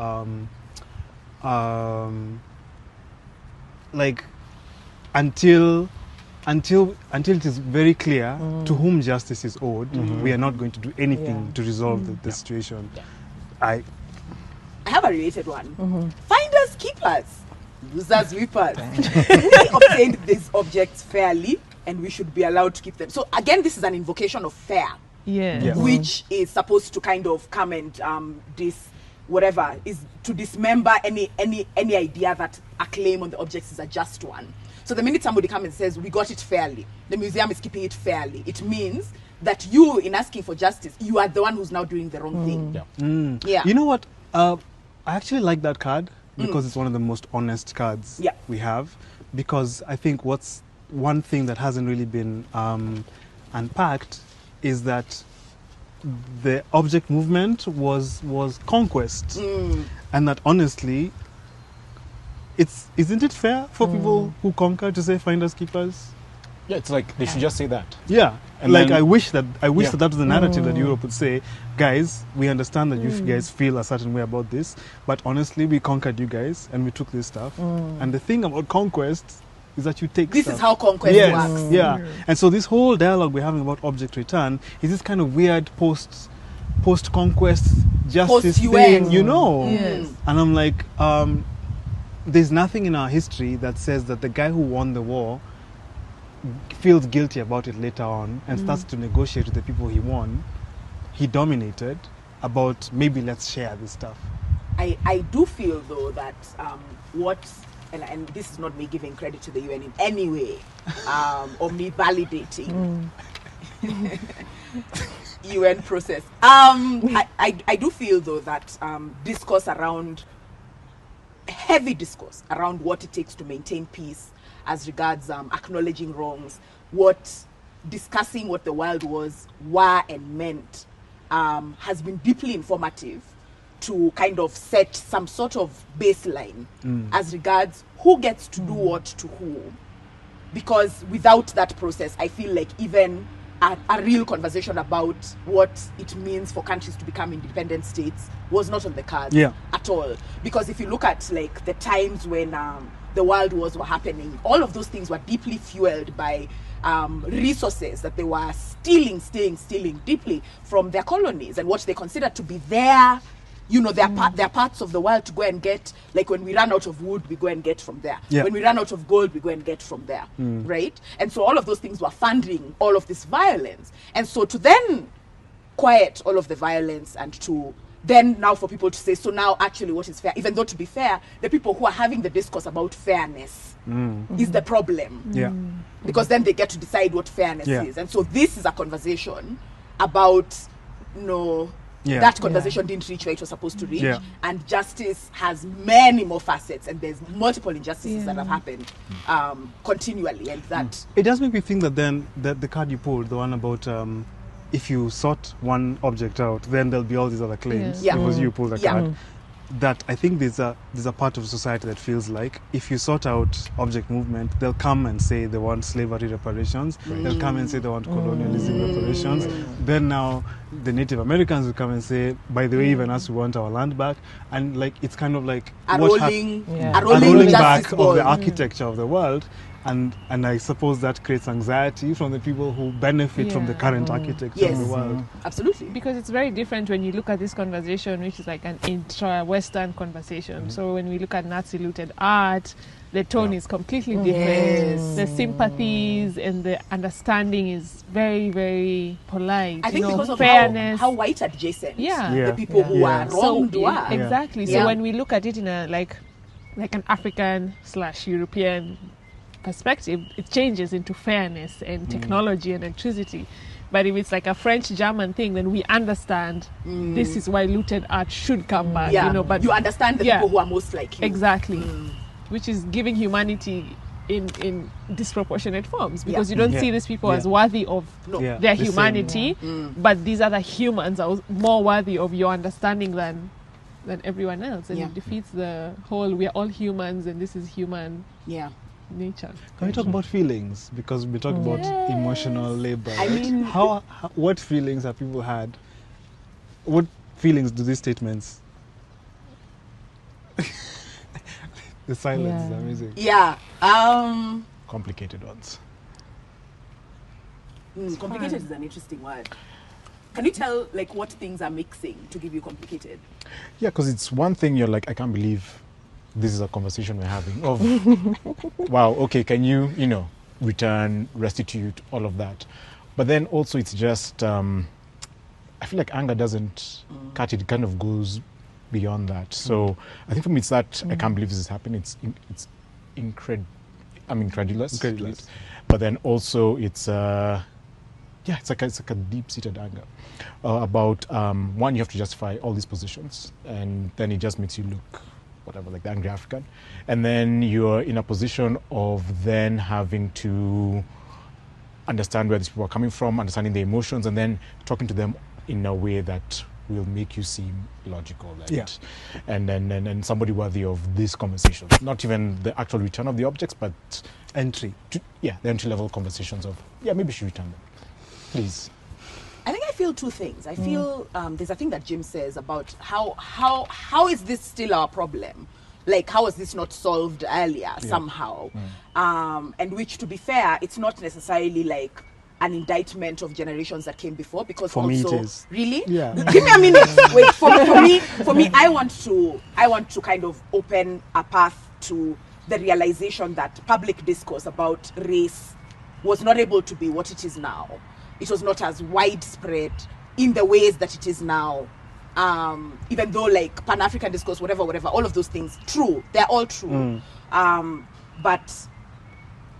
like, until it is very clear to whom justice is owed, we are not going to do anything to resolve the situation. I have a related one. Finders keepers, losers weepers. We obtained these objects fairly, and we should be allowed to keep them. So again, this is an invocation of fair, which is supposed to kind of come and is to dismember any idea that a claim on the objects is a just one. So the minute somebody comes and says, we got it fairly, the museum is keeping it fairly, it means that you, in asking for justice, you are the one who's now doing the wrong thing. You know what? I actually like that card because it's one of the most honest cards we have. Because I think what's one thing that hasn't really been unpacked is that the object movement was conquest. And that honestly, isn't it fair for people who conquer to say finders keepers? Yeah, it's like they should just say that. Yeah, And like then- I wish that Yeah. that was the narrative that Europe would say, guys, we understand that you guys feel a certain way about this, but honestly, we conquered you guys and we took this stuff. And the thing about conquest is that you take This stuff. is how conquest Yes, works. yeah. And so this whole dialogue we're having about object return is this kind of weird post-conquest justice Post-UN. thing, you know. Yes. And I'm like, there's nothing in our history that says that the guy who won the war feels guilty about it later on and starts to negotiate with the people he won, he dominated, about maybe let's share this stuff. I do feel though that and this is not me giving credit to the UN in any way, or me validating UN process. I do feel though that heavy discourse around what it takes to maintain peace as regards acknowledging wrongs, discussing what the world were and meant, has been deeply informative to kind of set some sort of baseline as regards who gets to do what to who. Because without that process, I feel like even a real conversation about what it means for countries to become independent states was not on the cards at all. Because if you look at like the times when the world wars were happening, all of those things were deeply fueled by resources that they were stealing deeply from their colonies and what they considered to be their parts of the world to go and get. Like when we run out of wood, we go and get from there. When we run out of gold, we go and get from there, right? And so all of those things were funding all of this violence. And so to then quiet all of the violence and to then now for people to say, so now actually what is fair, even though to be fair, the people who are having the discourse about fairness is the problem. Yeah. Because then they get to decide what fairness is. And so this is a conversation about, that conversation didn't reach where it was supposed to reach. Yeah. And justice has many more facets and there's multiple injustices that have happened continually. And that... It does make me think that then the card you pulled, the one about if you sort one object out, then there'll be all these other claims. Yeah. Because you pulled the card. That I think there's a part of society that feels like if you sort out object movement, they'll come and say they want slavery reparations. They'll come and say they want colonialism reparations. Then now the Native Americans will come and say, by the way, even us, we want our land back. And like it's kind of like a rolling back ball. of the architecture of the world. And I suppose that creates anxiety from the people who benefit from the current architecture of the world. Absolutely. Because it's very different when you look at this conversation, which is like an intra-Western conversation. So when we look at Nazi-looted art, the tone is completely different. The sympathies and the understanding is very, very polite. I think because of fairness. how white adjacent the people who are wronged were. Exactly. So when we look at it in a like an African/European perspective, it changes into fairness and technology and electricity. But if it's like a French-German thing, then we understand this is why looted art should come back. But you understand the people who are most like you. Exactly. Which is giving humanity in disproportionate forms, because you don't see these people as worthy of their humanity, but these other humans are more worthy of your understanding than everyone else, and it defeats the whole we are all humans and this is human nature. Can we talk about feelings? Because we talked about emotional labor. I mean, what feelings have people had? What feelings do these statements? The silence is amazing. Yeah. Complicated ones. Complicated is an interesting word. Can you tell like what things are mixing to give you complicated? Yeah, because it's one thing you're like, I can't believe this is a conversation we're having of, wow, okay, can you, return, restitute, all of that. But then also it's just, I feel like anger doesn't cut it. It kind of goes beyond that. So I think for me it's that I can't believe this is happening. It's incredulous. But then also it's, it's like a deep-seated anger about, one, you have to justify all these positions. And then it just makes you look whatever, like the angry African. And then you're in a position of then having to understand where these people are coming from, understanding their emotions, and then talking to them in a way that will make you seem logical, right? Yeah. And somebody worthy of this conversation. Not even the actual return of the objects, but entry. The entry level conversations of maybe we should return them. Please. I think I feel two things. I feel there's a thing that Jim says about how is this still our problem? Like, how was this not solved earlier somehow? And which, to be fair, it's not necessarily like an indictment of generations that came before, because for also me it is. Really? Yeah. Give me a minute. Wait, for me, I want to kind of open a path to the realization that public discourse about race was not able to be what it is now. It was not as widespread in the ways that it is now. Even though, like, Pan-African discourse, whatever, all of those things, true. They're all true.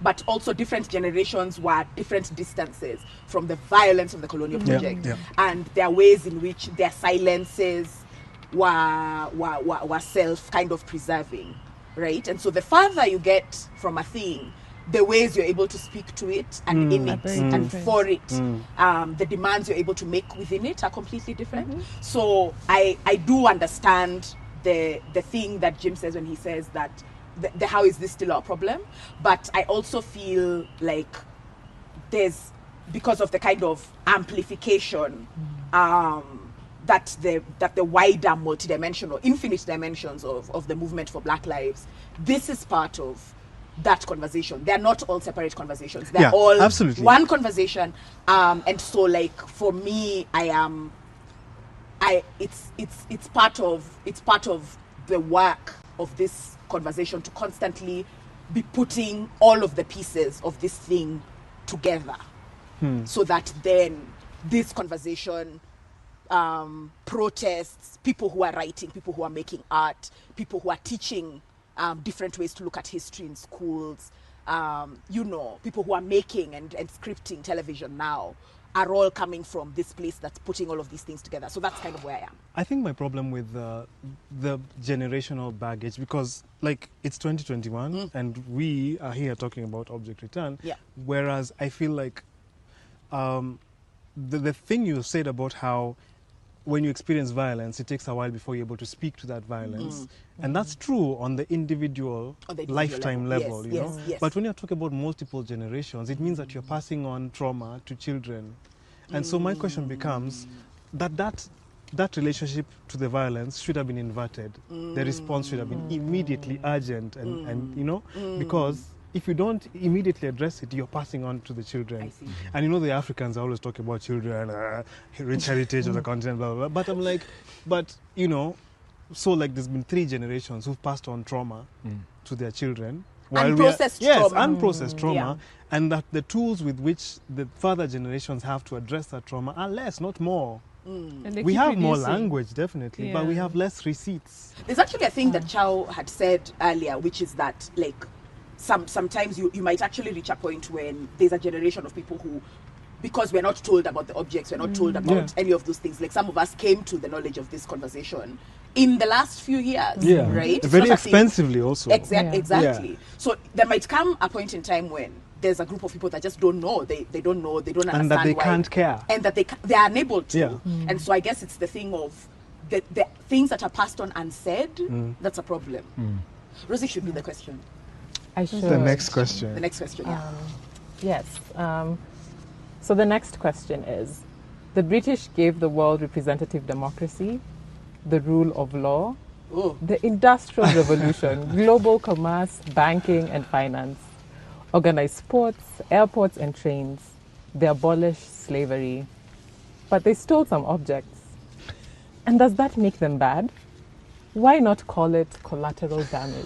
But also different generations were at different distances from the violence of the colonial project. And there are ways in which their silences were self kind of preserving, right? And so the farther you get from a thing, the ways you're able to speak to it and in it and for it, the demands you're able to make within it are completely different. So I do understand the thing that Jim says when he says that the how is this still our problem, but I also feel like there's, because of the kind of amplification that the wider multidimensional, infinite dimensions of the movement for Black lives, this is part of that conversation. They're not all separate conversations. They're all absolutely one conversation. And so, like, for me, it's part of the work of this conversation to constantly be putting all of the pieces of this thing together, so that then this conversation, protests, people who are writing, people who are making art, people who are teaching different ways to look at history in schools, people who are making and scripting television now, are all coming from this place that's putting all of these things together. So that's kind of where I am. I think my problem with the generational baggage, because, like, it's 2021 and we are here talking about object return, whereas I feel like the thing you said about how when you experience violence, it takes a while before you're able to speak to that violence. And that's true on the individual, lifetime level, you know. But when you're talking about multiple generations, it means that you're passing on trauma to children. And so my question becomes that relationship to the violence should have been inverted. The response should have been immediately urgent and you know, because if you don't immediately address it, you're passing on to the children. And you know, the Africans always talk about children, rich heritage of the continent, blah, blah, blah. But I'm like, you know, so like there's been 3 generations who've passed on trauma to their children. Unprocessed trauma. Unprocessed trauma. And that the tools with which the further generations have to address that trauma are less, not more. We have more language, definitely, but we have less receipts. There's actually a thing that Chao had said earlier, which is that, like, sometimes you might actually reach a point when there's a generation of people who, because we're not told about the objects, we're not told about any of those things. Like, some of us came to the knowledge of this conversation in the last few years, right? Very expensively also. Exactly. So there might come a point in time when there's a group of people that just don't know. They don't know. They don't understand and that they why, can't care. And that they are unable to. And so I guess it's the thing of the things that are passed on unsaid. That's a problem. Rosie should be the question. I should. The next question. The next question. Yes. So the next question is: the British gave the world representative democracy, the rule of law, the Industrial Revolution, global commerce, banking and finance, organized sports, airports and trains. They abolished slavery, but they stole some objects. And does that make them bad? Why not call it collateral damage?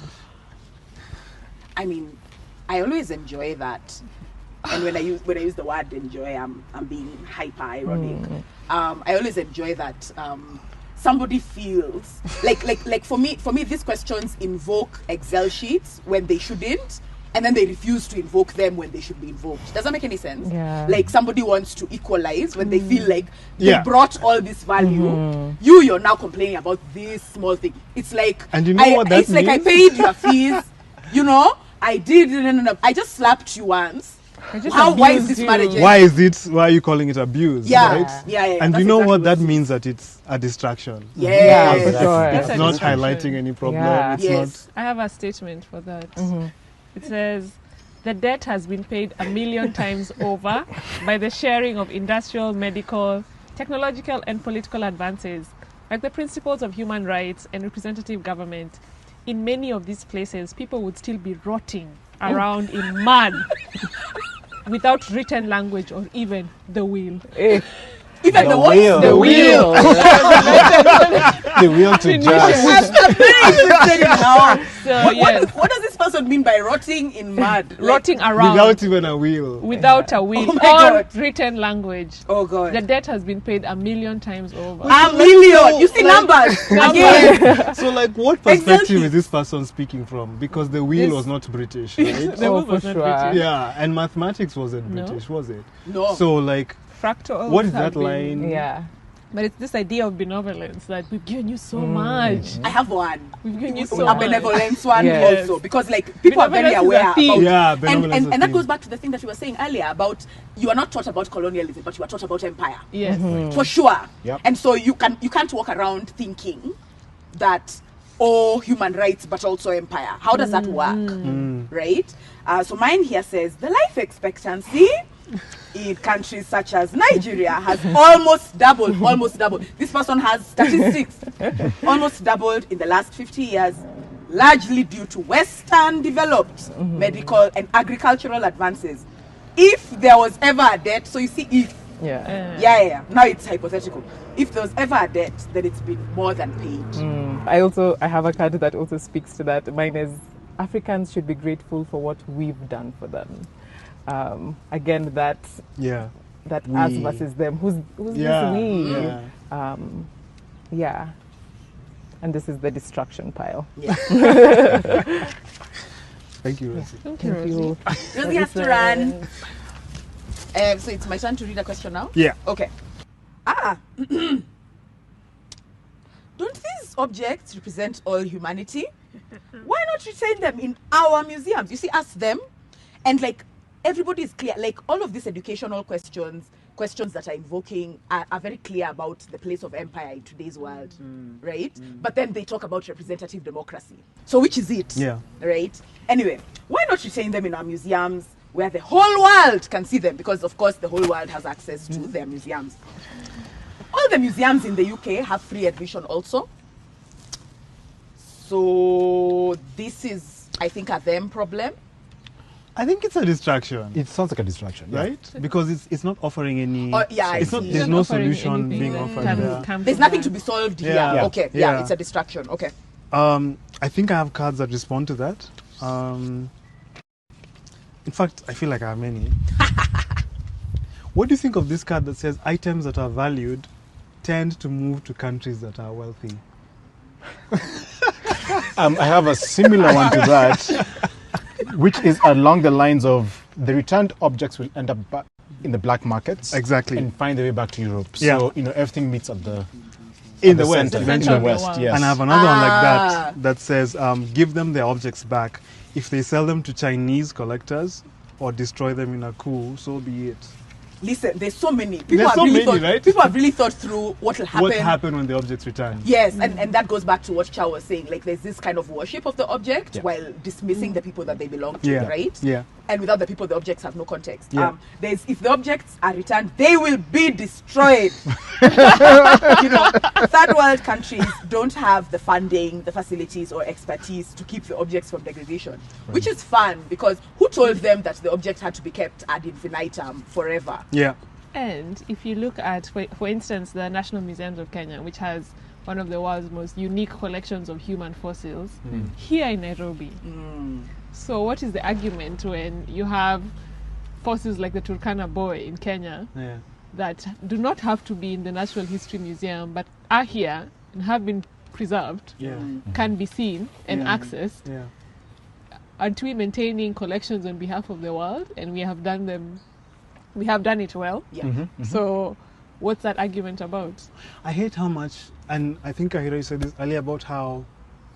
I mean, I always enjoy that. And when I use the word enjoy, I'm being hyper ironic. I always enjoy that somebody feels like for me these questions invoke Excel sheets when they shouldn't, and then they refuse to invoke them when they should be invoked. Does that make any sense? Like, somebody wants to equalize when they feel like they brought all this value. You're now complaining about this small thing. It's like, and you know what that means? Like, I paid your fees, you know, I did, I just slapped you once. Why is this marriage? Why are you calling it abuse? Yeah. Right? Yeah. And you know what that means? That it's a distraction. Yeah, for sure. That's It's a not distraction. highlighting any problem. Yeah. It's Yes. I have a statement for that. It says, the debt has been paid 1 million times over by the sharing of industrial, medical, technological and political advances, like the principles of human rights and representative government. In many of these places, people would still be rotting around in mud without written language or even the will. Even the what? wheel. The wheel. The wheel to jazz. So, yes. What does this person mean by rotting in mud? Rotting around. Without even a wheel. Without a will. Oh my or God. written language. Oh God. The debt has been paid 1 million times over. 1 million. You see numbers. Again. So, like, what perspective is this person speaking from? Because the wheel was not British, right? The wheel was not British. Yeah, and mathematics wasn't British, was it? No. So, like, Fractals what is have that line? Yeah. But it's this idea of benevolence, that we've given you so much. I have one. We've given you so A much. benevolence one Yes. also, because like people are very Benevolence is a aware theme. about, Yeah, benevolence is a and that theme. goes back to the thing that you were saying earlier about you are not taught about colonialism, but you are taught about empire. Yes. For sure. Yep. And so you can't walk around thinking that human rights but also empire. How does that work? Right? So mine here says the life expectancy in countries such as Nigeria has almost doubled. This person has statistics. Almost doubled in the last 50 years, largely due to Western developed medical and agricultural advances. If there was ever a debt, so you see if. Yeah. Now it's hypothetical. If there was ever a debt, then it's been more than paid. I have a card that also speaks to that. Mine is Africans should be grateful for what we've done for them. Again, that us versus them. Who's this we? Yeah. And this is the destruction pile. Yeah. Thank you, Rosie. Thank you, Rosie. Rosie has to run. So it's my turn to read a question now? Yeah. Okay. Don't these objects represent all humanity? Why not retain them in our museums? You see, ask them, and like everybody is clear. Like all of these educational questions that are invoking are very clear about the place of empire in today's world, right? But then they talk about representative democracy. So which is it? Yeah. Right? Anyway, why not retain them in our museums where the whole world can see them? Because of course the whole world has access to their museums. All the museums in the UK have free admission also. So this is, I think, a them problem. I think it's a distraction. It sounds like a distraction, right? Because it's not offering any. There's no solution being offered there. There's nothing to be solved here. Yeah. Okay, yeah, it's a distraction. Okay. I think I have cards that respond to that. In fact, I feel like I have many. What do you think of this card that says items that are valued tend to move to countries that are wealthy? I have a similar one to that, which is along the lines of the returned objects will end up in the black markets. Exactly. And find their way back to Europe. Yeah. So, everything meets at the in the West, center, eventually. in the West, yes. And I have another one like that says, give them their objects back. If they sell them to Chinese collectors or destroy them in a coup, so be it. Listen, there's so many. People have really thought through what will happen. What happened when the objects return? Yes, and that goes back to what Chao was saying. Like, there's this kind of worship of the object while dismissing the people that they belong to, right? Yeah. And without the people, the objects have no context. Yeah. If the objects are returned, they will be destroyed. Third world countries don't have the funding, the facilities, or expertise to keep the objects from degradation, which is fun because who told them that the object had to be kept ad infinitum forever? Yeah. And if you look at, for instance, the National Museums of Kenya, which has one of the world's most unique collections of human fossils, here in Nairobi. So what is the argument when you have fossils like the Turkana boy in Kenya that do not have to be in the Natural History Museum but are here and have been preserved, can be seen and accessed? Aren't we maintaining collections on behalf of the world? And we have done it well. So what's that argument about? I hate how much, and I think Kahira said this earlier about how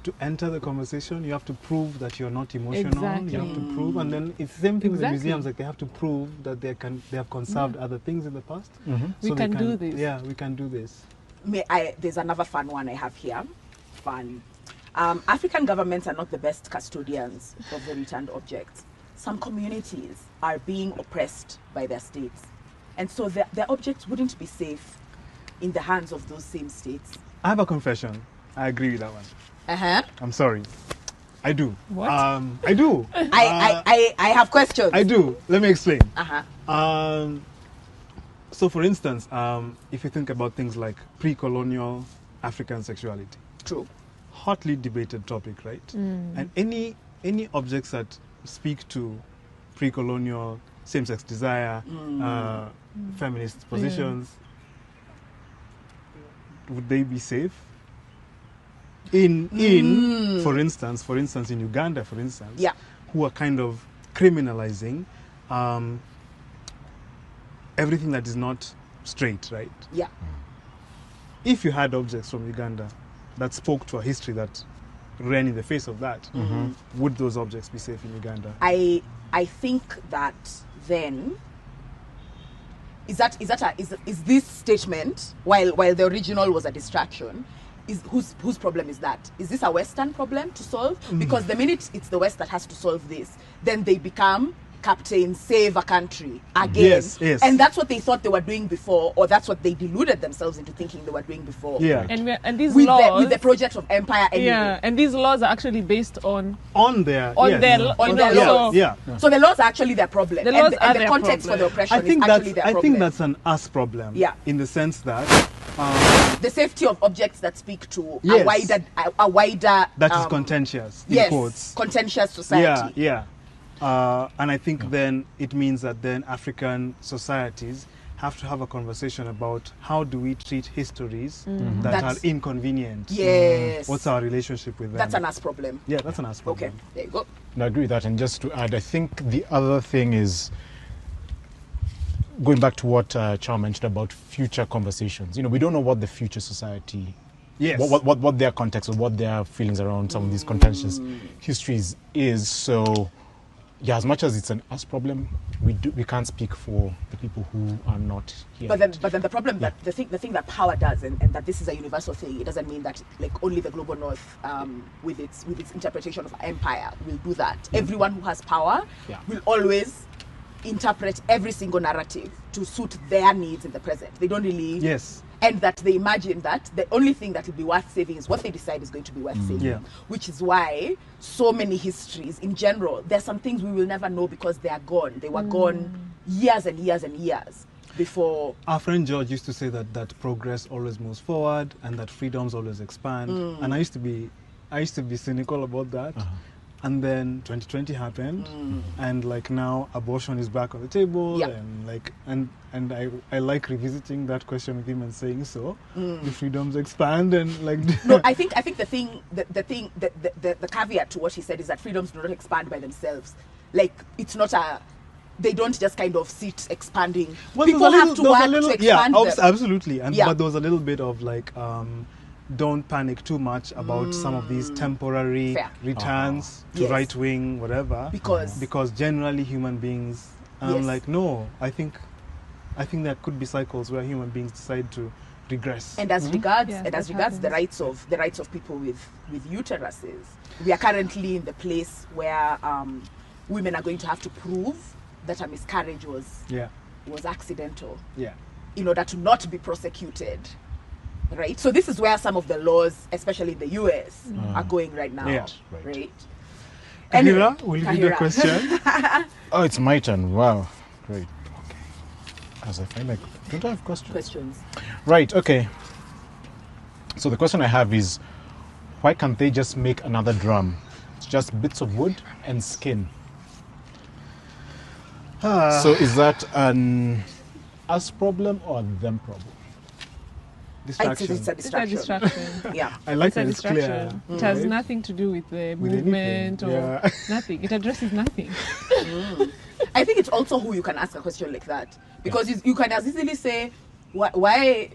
to enter the conversation, you have to prove that you're not emotional. Exactly. You have to prove, and then it's the same thing with the Exactly. museums. Like they have to prove that they have conserved other things in the past. We So can they do this. Yeah, we can do this. There's another fun one I have here. Fun. African governments are not the best custodians of the returned objects. Some communities are being oppressed by their states. And so their objects wouldn't be safe in the hands of those same states. I have a confession. I agree with that one. Uh-huh. I'm sorry. I do. What? I do. I have questions. I do. Let me explain. Uh-huh. So, for instance, if you think about things like pre-colonial African sexuality. True. Hotly debated topic, right? And any objects that speak to pre-colonial same-sex desire, feminist positions, would they be safe? For instance, in Uganda, for instance, who are kind of criminalizing everything that is not straight, right? Yeah. If you had objects from Uganda that spoke to a history that ran in the face of that, would those objects be safe in Uganda? I think that then is this statement, while the original was a distraction, whose problem is that? Is this a Western problem to solve? Because the minute it's the West that has to solve this, then they become captain, save a country again. Yes. And that's what they thought they were doing before, or that's what they deluded themselves into thinking they were doing before. Yeah. And these with laws, with the project of empire anyway. Yeah, and these laws are actually based on their laws. Yeah. So the laws are actually their problem. The laws and are the their context problem. for the oppression is actually their problem. I think that's an us problem. Yeah. In the sense that the safety of objects that speak to Yes. a wider that is contentious. In yes, quotes. contentious society. Yeah. And I think then it means that then African societies have to have a conversation about how do we treat histories that are inconvenient. Yes. What's our relationship with them? That's an us problem. Yeah, that's an us problem. Okay, there you go. I agree with that. And just to add, I think the other thing is going back to what Chao mentioned about future conversations. We don't know what the future society, what their context or what their feelings around some of these contentious histories is. So, yeah, as much as it's an us problem, we can't speak for the people who are not here. But then the problem that the thing that power does, and that this is a universal thing, it doesn't mean that like only the global north with its interpretation of empire will do that. Everyone who has power will always interpret every single narrative to suit their needs in the present. They don't really and that they imagine that the only thing that will be worth saving is what they decide is going to be worth saving. Which is why so many histories in general, there's some things we will never know because they are gone. They were gone years and years and years before. Our friend George used to say that progress always moves forward and that freedoms always expand. And I used to be cynical about that. And then 2020 happened, and like now abortion is back on the table, and I like revisiting that question with him and saying so. The freedoms expand and like. No, I think the caveat to what he said is that freedoms do not expand by themselves. Like it's not they don't just kind of sit expanding. Well, people have to work to expand them. Absolutely, but there was a little bit of like. Don't panic too much about some of these temporary returns to right wing, whatever. Because generally human beings, I'm like, no, I think there could be cycles where human beings decide to regress. And as regards the rights of people with uteruses, we are currently in the place where women are going to have to prove that a miscarriage was accidental. In order to not be prosecuted. Right, so this is where some of the laws, especially in the US, are going right now. Right. Kahira, will you read the question? Oh, it's my turn. Wow, great. Okay. As I find don't I have questions? Right. Okay. So the question I have is, why can't they just make another drum? It's just bits of wood and skin. So is that an us problem or them problem? Distraction. It's a distraction. Yeah. I like that it's clear. It has nothing to do with the movement or nothing. It addresses nothing. I think it's also who you can ask a question like that. Because you can as easily say, why,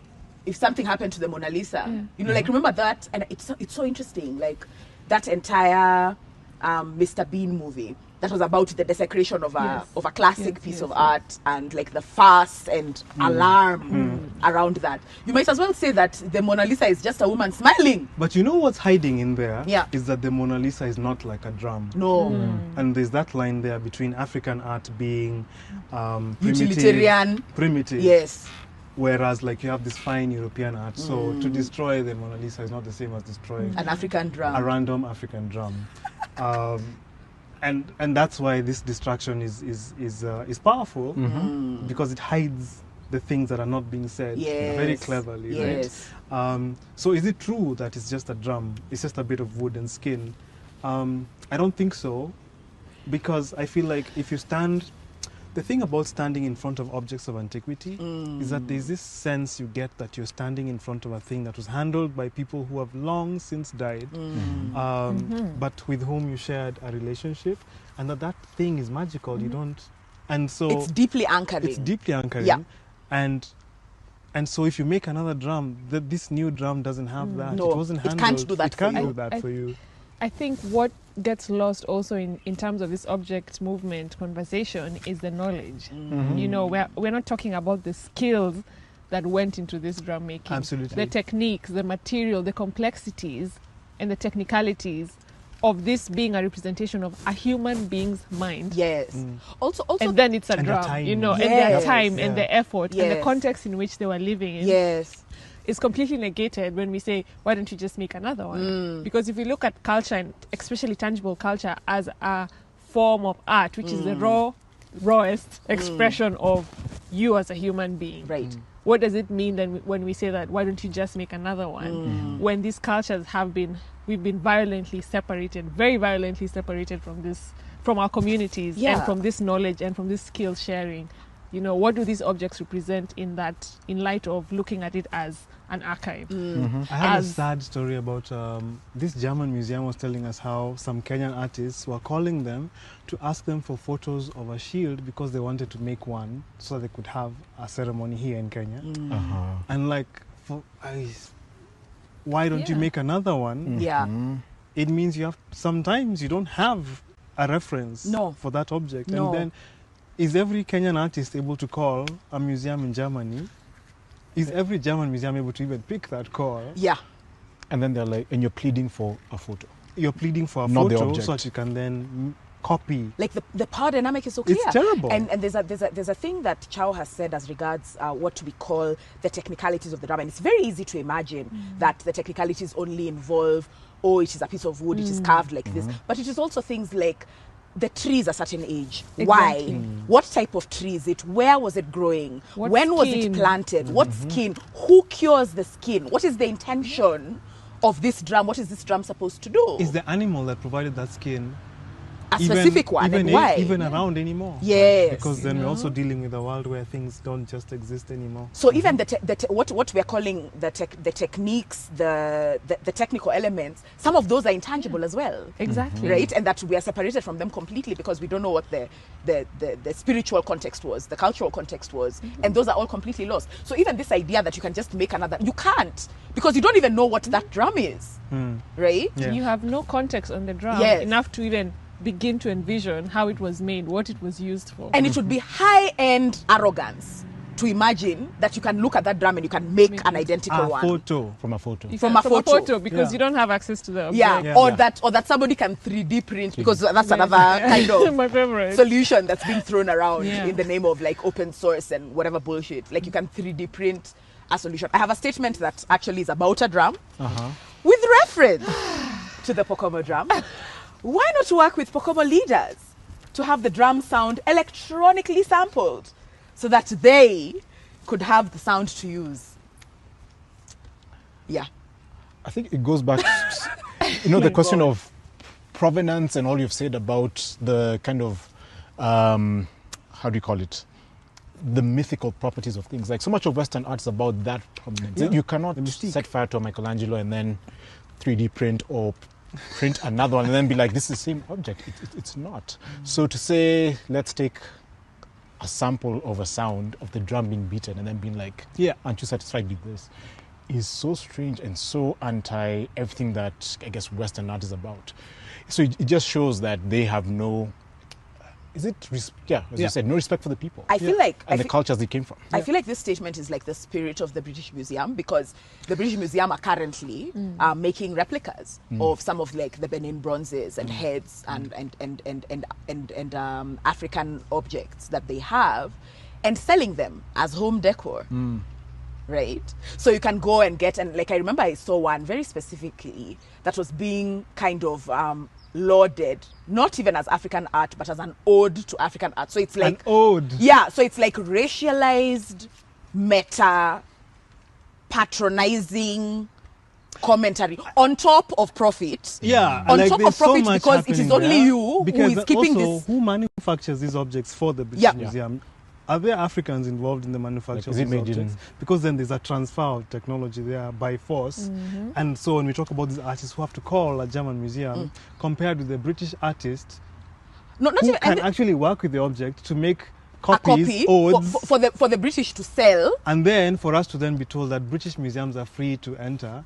if something happened to the Mona Lisa, like remember that? And it's so interesting. Like that entire Mr. Bean movie that was about the desecration of a classic piece of art and like the fuss and alarm around that. You might as well say that the Mona Lisa is just a woman smiling. But you know what's hiding in there? Yeah. Is that the Mona Lisa is not like a drum. No. And there's that line there between African art being utilitarian. Primitive. Yes. Whereas like you have this fine European art. So to destroy the Mona Lisa is not the same as destroying an African drum. A random African drum. And that's why this distraction is powerful because it hides the things that are not being said very cleverly, right? So is it true that it's just a drum? It's just a bit of wood and skin? I don't think so, because I feel like if you stand, the thing about standing in front of objects of antiquity is that there's this sense you get that you're standing in front of a thing that was handled by people who have long since died, but with whom you shared a relationship, and that thing is magical. You don't, and so it's deeply anchoring. It's deeply anchoring, and so if you make another drum, this new drum doesn't have that. No, it wasn't handled. It can't do that. It can't do that for you. I think what gets lost also in terms of this object movement conversation is the knowledge. You know, we're not talking about the skills that went into this drum making. Absolutely. The techniques, the material, the complexities and the technicalities of this being a representation of a human being's mind. Yes. Also, and then it's a drum, you know, and their time and the effort and the context in which they were living in. Yes. Is completely negated when we say, why don't you just make another one? Because if you look at culture, and especially tangible culture, as a form of art, which is the rawest expression of you as a human being. Right. What does it mean then when we say that, why don't you just make another one? When these cultures we've been violently separated, very violently separated from our communities and from this knowledge and from this skill sharing. You know, what do these objects represent in light of looking at it as an archive? I had a sad story about this German museum was telling us how some Kenyan artists were calling them to ask them for photos of a shield because they wanted to make one so they could have a ceremony here in Kenya. And like, why don't you make another one? It means sometimes you don't have a reference for that object. And then is every Kenyan artist able to call a museum in Germany? Is every German museum able to even pick that call? Yeah. And then they're like, and you're pleading for a photo. You're pleading for a Not photo the object. so that you can then copy. Like the power dynamic is so clear. It's terrible. And there's a thing that Chao has said as regards what we call the technicalities of the drum. And it's very easy to imagine that the technicalities only involve, it is a piece of wood, it is carved like this. But it is also things like the tree is a certain age. Exactly. Why? What type of tree is it? Where was it growing? When was it planted? What skin? Who cures the skin? What is the intention of this drum? What is this drum supposed to do? Is the animal that provided that skin a specific one? And why? Even around anymore? Yes. Because then we're also dealing with a world where things don't just exist anymore. So even what we're calling the techniques, the technical elements, some of those are intangible as well. Exactly. Right? And that we are separated from them completely because we don't know what the spiritual context was, the cultural context was, and those are all completely lost. So even this idea that you can just make another, you can't, because you don't even know what that drum is. Right? Yeah. You have no context on the drum enough to even begin to envision how it was made, what it was used for. And it would be high-end arrogance to imagine that you can look at that drum and you can make an identical one. From a photo. From a photo. Because you don't have access to the object. Or that somebody can 3D print, because that's another kind of my favorite solution that's being thrown around in the name of like open source and whatever bullshit. Like you can 3D print a solution. I have a statement that actually is about a drum with reference to the Pokomo drum. Why not work with Pokomo leaders to have the drum sound electronically sampled so that they could have the sound to use? Yeah. I think it goes back to, the question of provenance and all you've said about the kind of, how do you call it? The mythical properties of things. Like so much of Western art is about that provenance. Yeah. You cannot set fire to a Michelangelo and then 3D print or print another one and then be like, this is the same object. It's not. So to say, let's take a sample of a sound of the drum being beaten and then being like, aren't you satisfied with this? is so strange and so anti everything that I guess Western art is about. So it just shows that they have no, as you said, no respect for the people. I feel like and the cultures they came from. I feel like this statement is like the spirit of the British Museum, because the British Museum are currently making replicas of some of like the Benin bronzes and heads and African objects that they have, and selling them as home decor. Right? So you can go and get, and like I remember I saw one very specifically that was being kind of lauded, not even as African art, but as an ode to African art. So it's like an ode. Yeah, so it's like racialized, meta, patronizing commentary on top of profit. Yeah, on like top there's of profit, so much because it is only you because who is keeping also, this. Who manufactures these objects for the British Museum? Are there Africans involved in the manufacture of these objects? Because then there's a transfer of technology there by force. And so when we talk about these artists who have to call a German museum, compared with the British artist who can actually work with the object to make copies, odes, for the British to sell. And then for us to then be told that British museums are free to enter.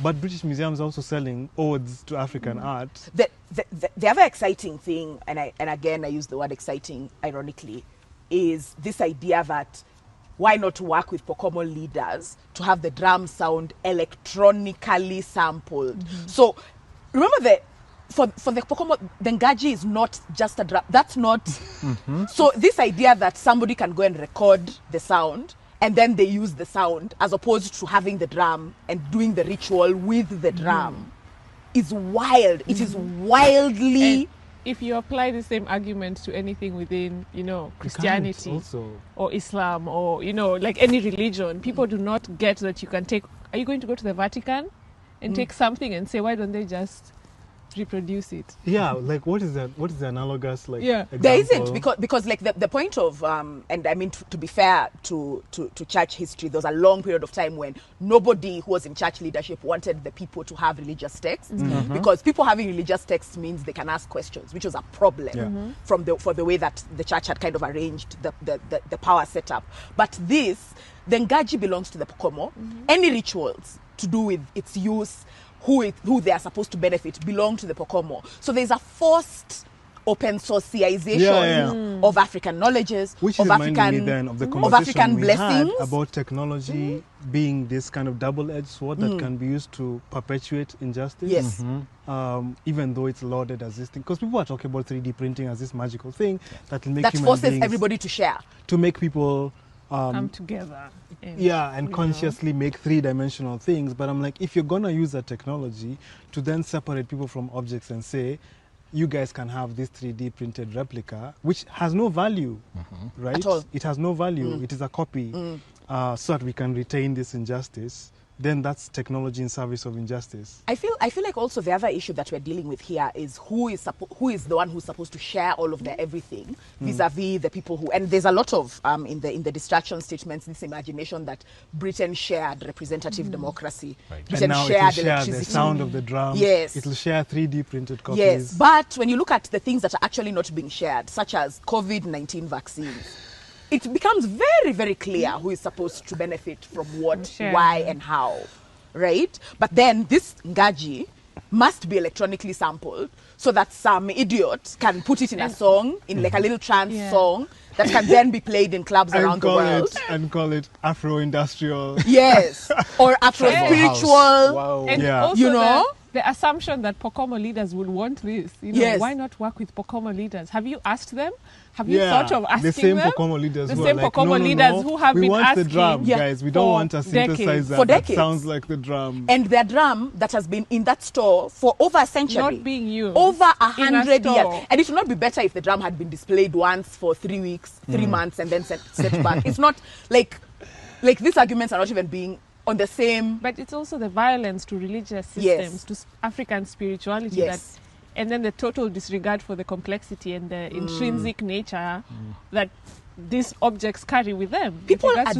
But British museums are also selling odes to African art. The other exciting thing, and again I use the word exciting ironically, is this idea that why not work with Pokomo leaders to have the drum sound electronically sampled? So remember for the Pokomo, the Ngaji is not just a drum. That's not. So this idea that somebody can go and record the sound and then they use the sound as opposed to having the drum and doing the ritual with the drum is wild. It is wildly. And if you apply the same argument to anything within, Christianity or Islam or, like any religion, people do not get that you can take. Are you going to go to the Vatican and take something and say, why don't they just reproduce it? Yeah, like what is that? What is the analogous example? There isn't, because like the point of and I mean to be fair to church history, there was a long period of time when nobody who was in church leadership wanted the people to have religious texts, because people having religious texts means they can ask questions, which was a problem for the way that the church had kind of arranged the power setup. But the Ngaji belongs to the Pokomo. Any rituals to do with its use, who they are supposed to benefit, belong to the Pokomo. So there's a forced open socialization of African knowledges, which of is African, me then of the of African we blessings. Had about technology being this kind of double-edged sword that can be used to perpetuate injustice. Yes. Even though it's lauded as this thing, because people are talking about 3D printing as this magical thing that will make human forces beings everybody to share, to make people come together. And consciously make three-dimensional things. But I'm like, if you're gonna use that technology to then separate people from objects and say, you guys can have this 3D printed replica, which has no value, right? At all. It has no value. It is a copy, so that we can retain this injustice. Then that's technology in service of injustice. I feel like also the other issue that we're dealing with here is who is the one who's supposed to share all of the everything vis-a-vis the people who, and there's a lot of in the distraction statements, this imagination that Britain shared representative democracy. Britain And now shared it will share electricity. the sound of the drum. Yes. It will share 3D printed copies. Yes, but when you look at the things that are actually not being shared, such as COVID-19 vaccines, it becomes very, very clear who is supposed to benefit from what, why, and how, right? But then this Ngaji must be electronically sampled so that some idiot can put it in a song, in like a little trance song, that can then be played in clubs around the world. And call it Afro-industrial. Yes, or Afro-spiritual. Wow. And also the assumption that Pokomo leaders would want this. Why not work with Pokomo leaders? Have you asked them? Have you thought of asking them? The same Pokomo leaders the who same are like, Pokomo leaders who have been asking. We want the drum, guys. We don't want a synthesizer that sounds like the drum. And their drum that has been in that store for over a century. Not being used. Over 100 years. And it would not be better if the drum had been displayed once for 3 weeks, 3 months, and then set back. It's not like these arguments are not even being on the same. But it's also the violence to religious systems, to African spirituality and then the total disregard for the complexity and the intrinsic nature that these objects carry with them. People are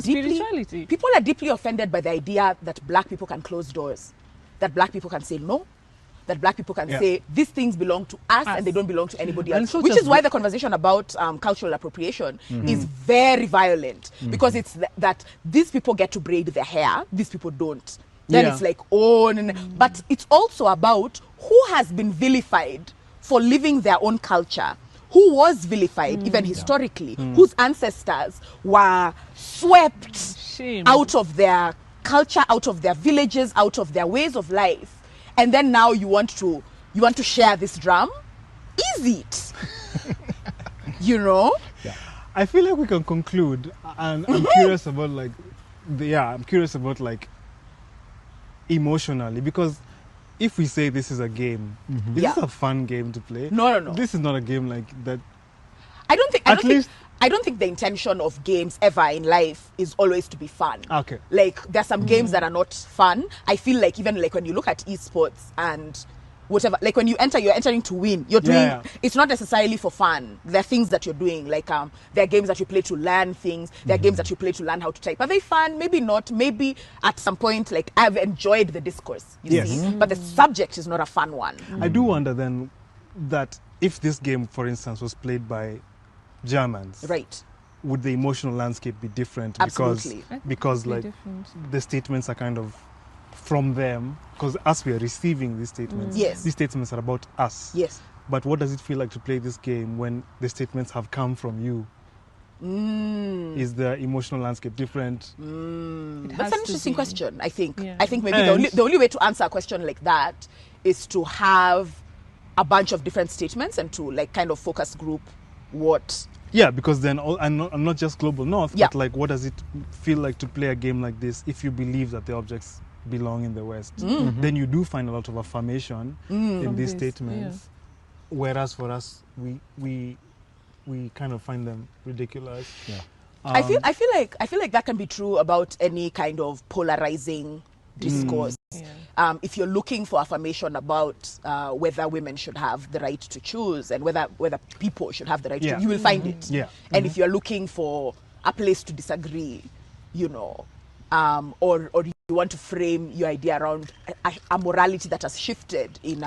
deeply offended by the idea that black people can close doors, that black people can say no, that black people can Yeah. say these things belong to us and they don't belong to anybody And else. it's not Which just is why the conversation about cultural appropriation is very violent, because it's that these people get to braid their hair, these people don't. Then Yeah. it's like, oh, no, no. But it's also about who has been vilified for living their own culture, who was vilified even historically, whose ancestors were swept out of their culture, out of their villages, out of their ways of life, and then now you want to share this drum. Is it? You know? I feel like we can conclude, and I'm curious about like, I'm curious about like emotionally, because if we say this is a game, is this a fun game to play? No. This is not a game like that. I don't think the intention of games ever in life is always to be fun. Okay. Like there's some games that are not fun. I feel like even like when you look at esports and whatever, like when you're entering to win. You're doing it's not necessarily for fun. There are things that you're doing, like there are games that you play to learn things. There are games that you play to learn how to type. Are they fun? Maybe not. Maybe at some point, like I've enjoyed the discourse. You see, but the subject is not a fun one. I do wonder then that if this game, for instance, was played by Germans, right, would the emotional landscape be different? Absolutely. Because like the statements are kind of from them, because us, we are receiving these statements. Yes. These statements are about us. Yes. But what does it feel like to play this game when the statements have come from you? Is the emotional landscape different? That's an interesting question. I think maybe the only way to answer a question like that is to have a bunch of different statements and to like kind of focus group what. Yeah, because then I'm not just global north, but like what does it feel like to play a game like this if you believe that the objects belong in the West? Then you do find a lot of affirmation in these statements, whereas for us we kind of find them ridiculous. I feel like that can be true about any kind of polarizing discourse. If you're looking for affirmation about whether women should have the right to choose and whether people should have the right to choose, you will find it. And if you're looking for a place to disagree, you know, or you want to frame your idea around a morality that has shifted in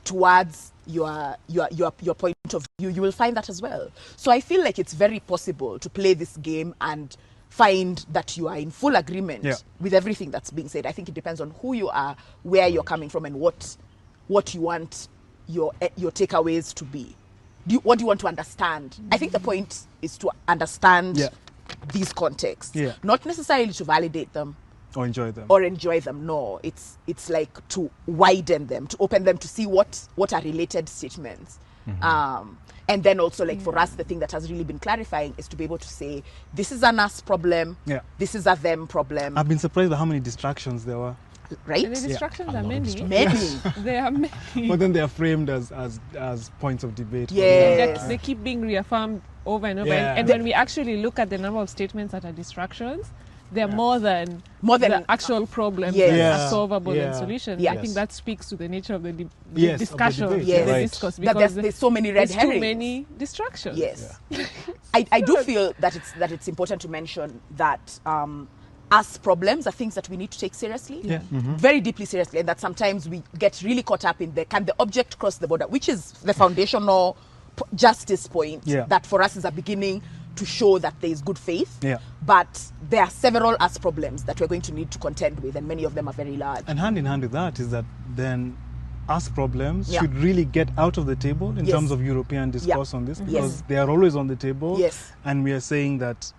towards your point of view, you will find that as well. So I feel like it's very possible to play this game and find that you are in full agreement with everything that's being said. I think it depends on who you are, where you're coming from, and what you want your takeaways to be. What do you want to understand? I think the point is to understand these contexts, not necessarily to validate them or enjoy them. No, it's like to widen them, to open them, to see what are related statements. And then also, like for us, the thing that has really been clarifying is to be able to say, this is an us problem, this is a them problem. I've been surprised at how many distractions there were. Right? And the distractions are many. Many. There are many. But then they are framed as points of debate. Yes. They keep being reaffirmed over and over. And when we actually look at the number of statements that are distractions, they're more than the actual problems that are solvable and solutions. I think that speaks to the nature of the discussion, the discourse, because there's so many red herrings. Too many distractions. Yes. I do feel that it's important to mention that us problems are things that we need to take seriously, very deeply seriously, and that sometimes we get really caught up in can the object cross the border, which is the foundational justice point that for us is a beginning to show that there is good faith. But there are several us problems that we're going to need to contend with, and many of them are very large. And hand in hand with that is that then us problems should really get out of the table in terms of European discourse on this, because they are always on the table. And we are saying that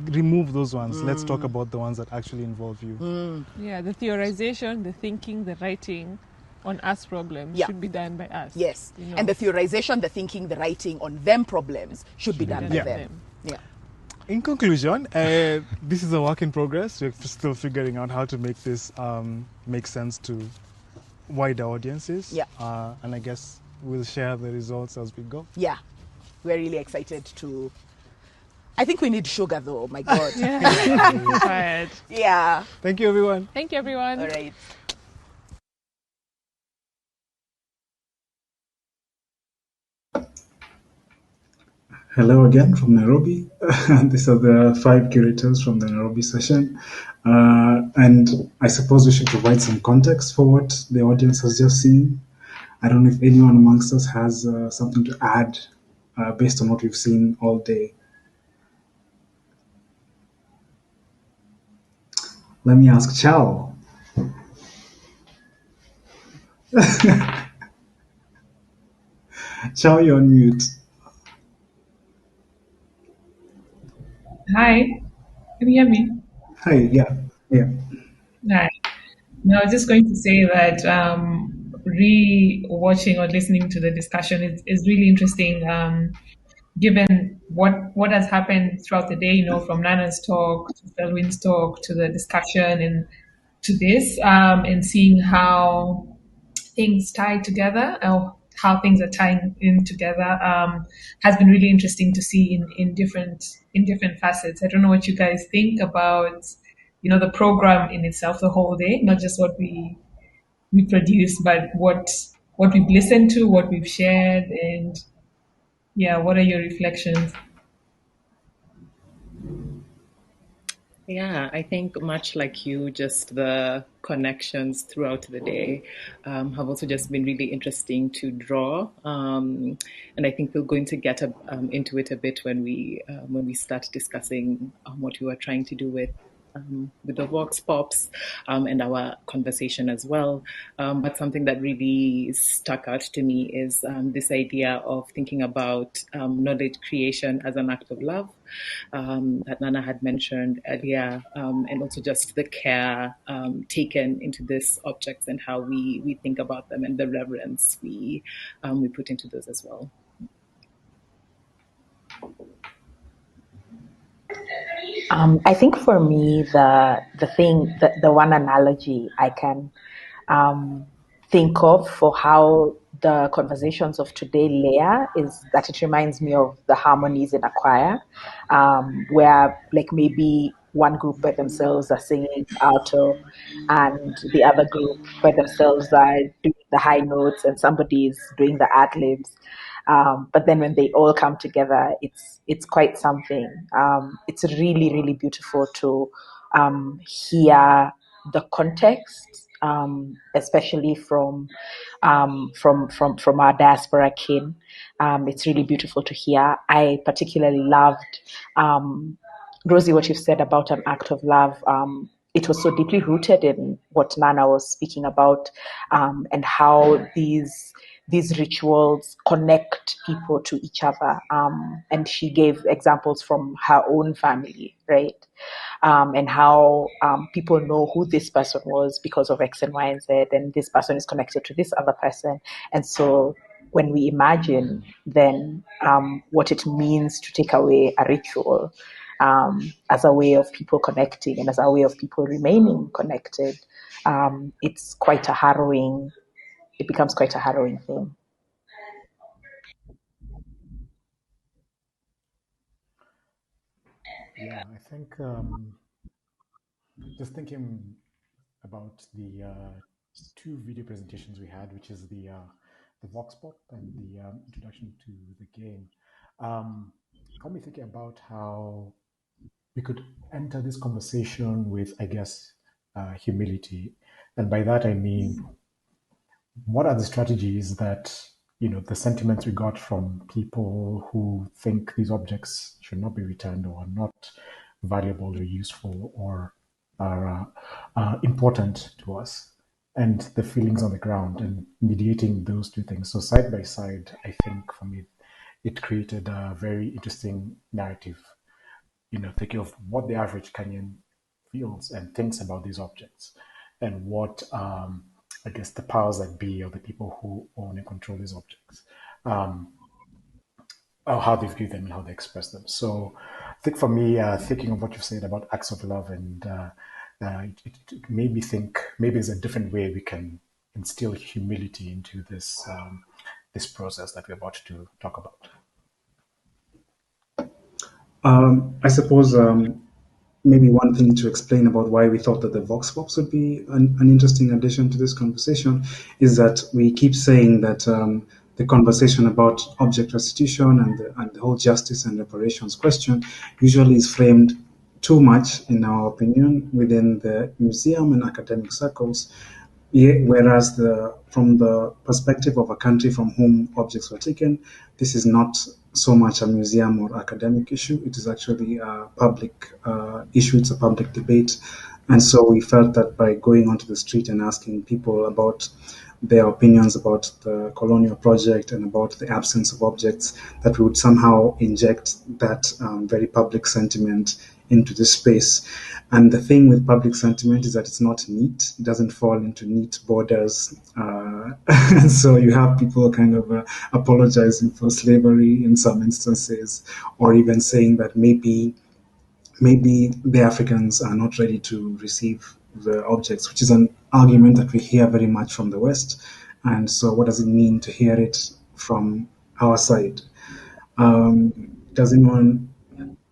remove those ones. Let's talk about the ones that actually involve you. Yeah, the theorization, the thinking, the writing on us problems should be done by us. Yes. You know? And the theorization, the thinking, the writing on them problems should be done by them. Yeah. In conclusion, this is a work in progress. We're still figuring out how to make this make sense to wider audiences. And I guess we'll share the results as we go. Yeah. We're really excited to... I think we need sugar though, my God. Tired. Yeah. Thank you, everyone. Thank you, everyone. All right. Hello again from Nairobi. These are the 5 curators from the Nairobi session. And I suppose we should provide some context for what the audience has just seen. I don't know if anyone amongst us has something to add based on what we've seen all day. Let me ask Chao. Chao, you're on mute. Hi, can you hear me? Hi, yeah. Hi. No, I was just going to say that re-watching or listening to the discussion is really interesting, given what has happened throughout the day, you know, from Nana's talk to Selwyn's talk to the discussion and to this, and seeing how things tie together, or how things are tying in together, has been really interesting to see in different facets. I don't know what you guys think about, you know, the program in itself, the whole day, not just what we produce, but what we've listened to, what we've shared, and yeah, what are your reflections? Yeah, I think much like you, just the connections throughout the day have also just been really interesting to draw, and I think we're going to get into it a bit when we start discussing what we were trying to do with the Vox Pops and our conversation as well. But something that really stuck out to me is this idea of thinking about knowledge creation as an act of love that Nana had mentioned earlier, and also just the care taken into these objects and how we think about them and the reverence we put into those as well. I think for me, the one analogy I can think of for how the conversations of today layer is that it reminds me of the harmonies in a choir, where like maybe one group by themselves are singing alto and the other group by themselves are doing the high notes and somebody is doing the ad libs. But then when they all come together, it's quite something. It's really, really beautiful to hear the context, especially from our diaspora kin. It's really beautiful to hear. I particularly loved, Rosie, what you've said about an act of love. It was so deeply rooted in what Nana was speaking about, and how these rituals connect people to each other. And she gave examples from her own family, right? And how people know who this person was because of X and Y and Z, and this person is connected to this other person. And so when we imagine then what it means to take away a ritual as a way of people connecting and as a way of people remaining connected, it's quite a harrowing, it becomes quite a harrowing thing. Yeah, I think just thinking about the two video presentations we had, which is the Vox Pop and the introduction to the game, got me thinking about how we could enter this conversation with, I guess, humility. And by that, I mean, what are the strategies that, you know, the sentiments we got from people who think these objects should not be returned or are not valuable or useful or are important to us, and the feelings on the ground, and mediating those two things. So side by side, I think for me, it created a very interesting narrative, you know, thinking of what the average Kenyan feels and thinks about these objects, and what I guess the powers that be, or the people who own and control these objects, or how they view them and how they express them. So I think for me, thinking of what you've said about acts of love, and it made me think maybe there's a different way we can instill humility into this this process that we're about to talk about. I suppose maybe one thing to explain about why we thought that the Vox Pops would be an interesting addition to this conversation is that we keep saying that the conversation about object restitution and the whole justice and reparations question usually is framed too much, in our opinion, within the museum and academic circles. Yeah, whereas from the perspective of a country from whom objects were taken, this is not so much a museum or academic issue. It is actually a public issue. It's a public debate. And so we felt that by going onto the street and asking people about their opinions about the colonial project and about the absence of objects, that we would somehow inject that very public sentiment into this space. And the thing with public sentiment is that it's not neat. It doesn't fall into neat borders. And so you have people kind of apologizing for slavery in some instances, or even saying that maybe the Africans are not ready to receive the objects, which is an argument that we hear very much from the West. And so what does it mean to hear it from our side? Does anyone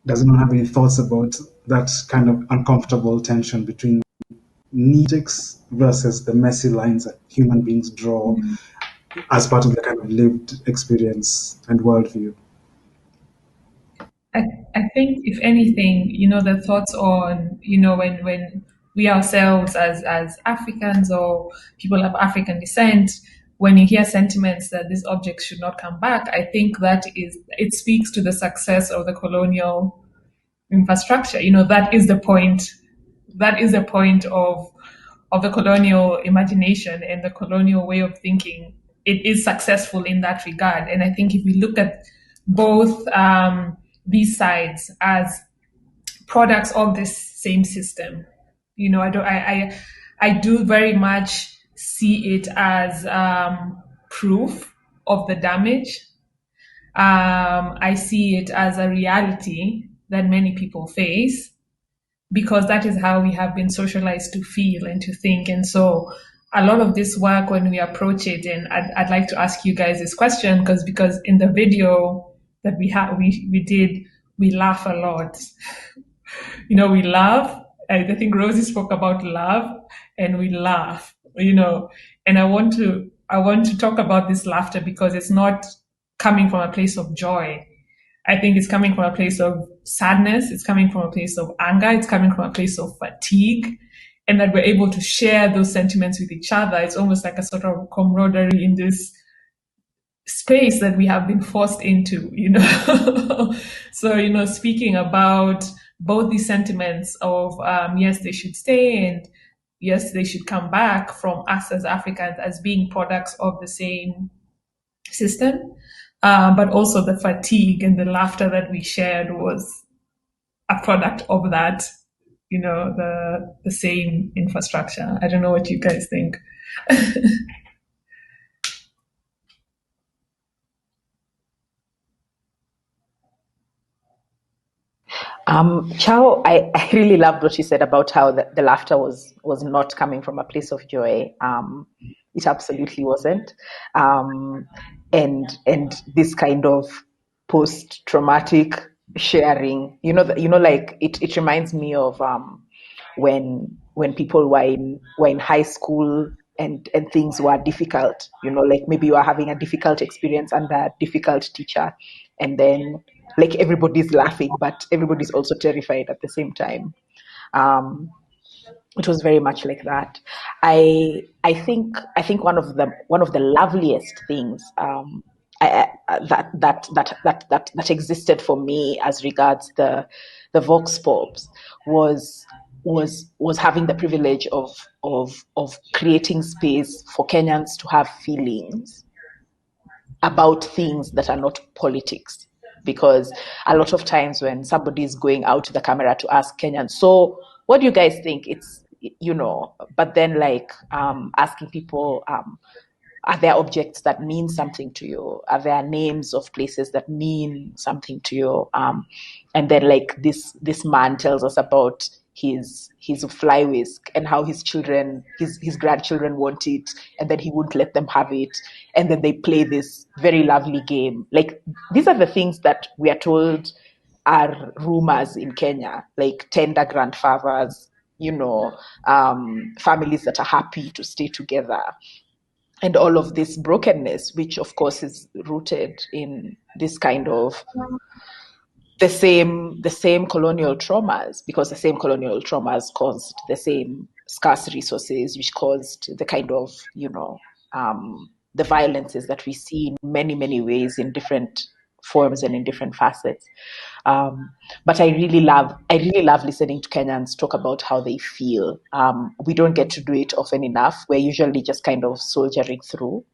have any thoughts about that kind of uncomfortable tension between neatics versus the messy lines that human beings draw as part of the kind of lived experience and worldview? I think, if anything, the thoughts on, when we ourselves as Africans or people of African descent, when you hear sentiments that these objects should not come back, I think it speaks to the success of the colonial infrastructure. That is the point. That is the point of the colonial imagination and the colonial way of thinking. It is successful in that regard. And I think if we look at both these sides as products of this same system, I do very much see it as proof of the damage. I see it as a reality that many people face, because that is how we have been socialized to feel and to think. And so a lot of this work, when we approach it, and I'd like to ask you guys this question, because in the video that we did, we laugh a lot. We laugh. I think Rosie spoke about love, and we laugh, and I want to talk about this laughter, because it's not coming from a place of joy. I think it's coming from a place of sadness. It's coming from a place of anger. It's coming from a place of fatigue, and that we're able to share those sentiments with each other. It's almost like a sort of camaraderie in this space that we have been forced into, So, speaking about both these sentiments of, yes, they should stay, and yes, they should come back, from us as Africans as being products of the same system. But also the fatigue and the laughter that we shared was a product of that, the same infrastructure. I don't know what you guys think. Chao, I really loved what you said about how the laughter was not coming from a place of joy. It absolutely wasn't. And this kind of post-traumatic sharing, like it reminds me of when people were in high school and things were difficult, like maybe you are having a difficult experience under a difficult teacher, and then like everybody's laughing, but everybody's also terrified at the same time. It was very much like that. I think one of the loveliest things that existed for me as regards the Vox Pops was having the privilege of creating space for Kenyans to have feelings about things that are not politics. Because a lot of times when somebody is going out to the camera to ask Kenyans, so what do you guys think? It's, but then like asking people, are there objects that mean something to you? Are there names of places that mean something to you? And then like this man tells us about his fly whisk and how his grandchildren want it, and then he wouldn't let them have it, and then they play this very lovely game. Like, these are the things that we are told are rumors in Kenya, like tender grandfathers, families that are happy to stay together, and all of this brokenness, which of course is rooted in this kind of the same colonial traumas, because the same colonial traumas caused the same scarce resources, which caused the kind of, the violences that we see in many, many ways, in different forms and in different facets. But I really love listening to Kenyans talk about how they feel. We don't get to do it often enough. We're usually just kind of soldiering through.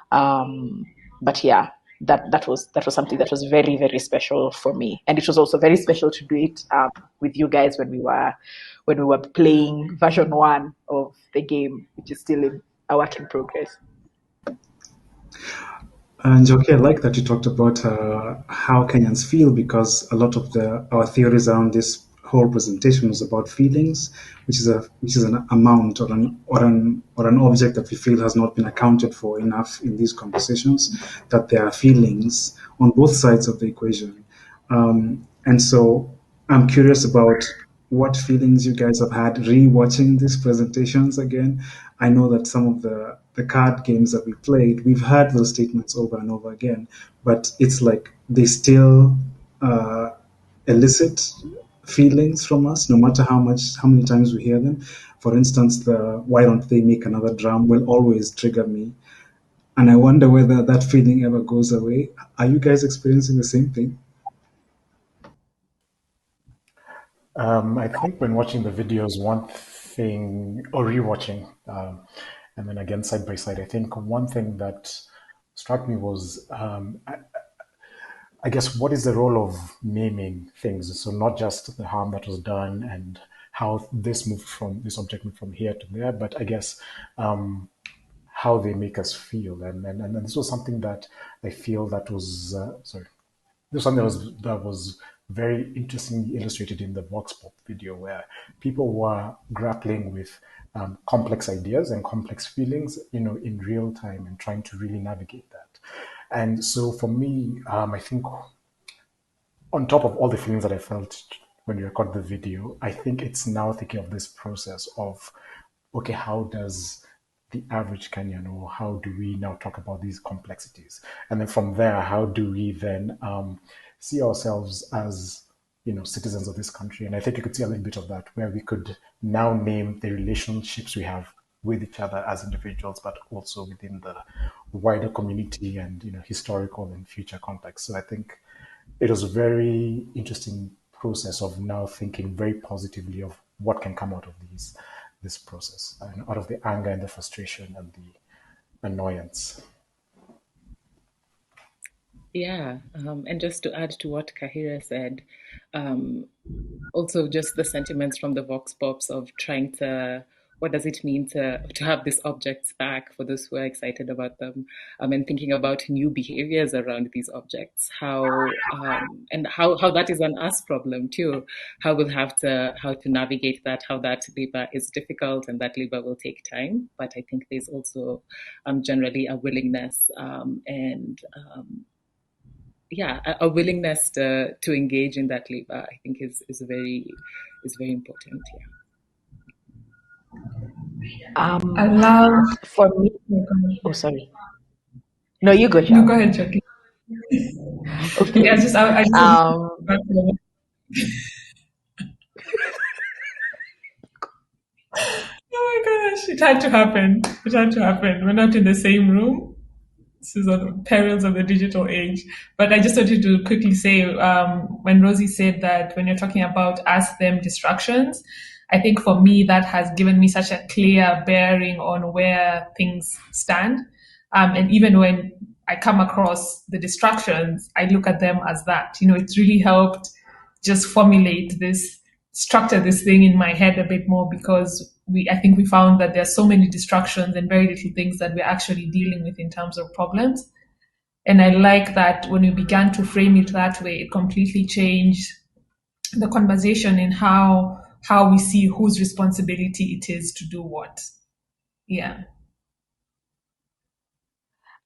But yeah, that was something that was very, very special for me, and it was also very special to do it with you guys when we were playing version 1 of the game, which is still a work in progress. And Njoki, I like that you talked about how Kenyans feel, because a lot of our theories around this whole presentation was about feelings, which is an amount or an object that we feel has not been accounted for enough in these conversations. That there are feelings on both sides of the equation, and so I'm curious about what feelings you guys have had re-watching these presentations again. I know that some of the card games that we played, we've heard those statements over and over again, but it's like they still elicit feelings from us, no matter how many times we hear them. For instance, the "why don't they make another drum" will always trigger me, and I wonder whether that feeling ever goes away. Are you guys experiencing the same thing? I think when watching the videos, one thing, or rewatching, and then again side by side, I think one thing that struck me was, I guess, what is the role of naming things? So not just the harm that was done and how this object moved from here to there, but I guess how they make us feel. And this was something that I feel that was, this was something that was very interestingly illustrated in the Vox Pop video, where people were grappling with complex ideas and complex feelings, in real time, and trying to really navigate that. And so for me, I think on top of all the feelings that I felt when we recorded the video, I think it's now thinking of this process of, okay, how does the average Kenyan, or how do we now talk about these complexities? And then from there, how do we then see ourselves as, citizens of this country? And I think you could see a little bit of that, where we could now name the relationships we have with each other as individuals, but also within the wider community and, historical and future context. So I think it was a very interesting process of now thinking very positively of what can come out of this process, and out of the anger and the frustration and the annoyance. Yeah, and just to add to what Kahira said, also just the sentiments from the Vox Pops of trying to, what does it mean to have these objects back for those who are excited about them, and thinking about new behaviors around these objects, how that is an us problem too, how to navigate that, how that labor is difficult and that labor will take time. But I think there's also generally a willingness a willingness to engage in that labor, I think is very important. I love, for me. Oh, sorry. No, you go. No, go ahead, Njoki. Okay. Yeah, oh my gosh, it had to happen. We're not in the same room. This is the perils of the digital age. But I just wanted to quickly say, when Rosie said that when you're talking about us, them distractions, I think for me that has given me such a clear bearing on where things stand. And even when I come across the distractions, I look at them as that. It's really helped just structure this thing in my head a bit more, because I think we found that there are so many distractions and very little things that we're actually dealing with in terms of problems. And I like that when we began to frame it that way, it completely changed the conversation in how we see whose responsibility it is to do what. Yeah.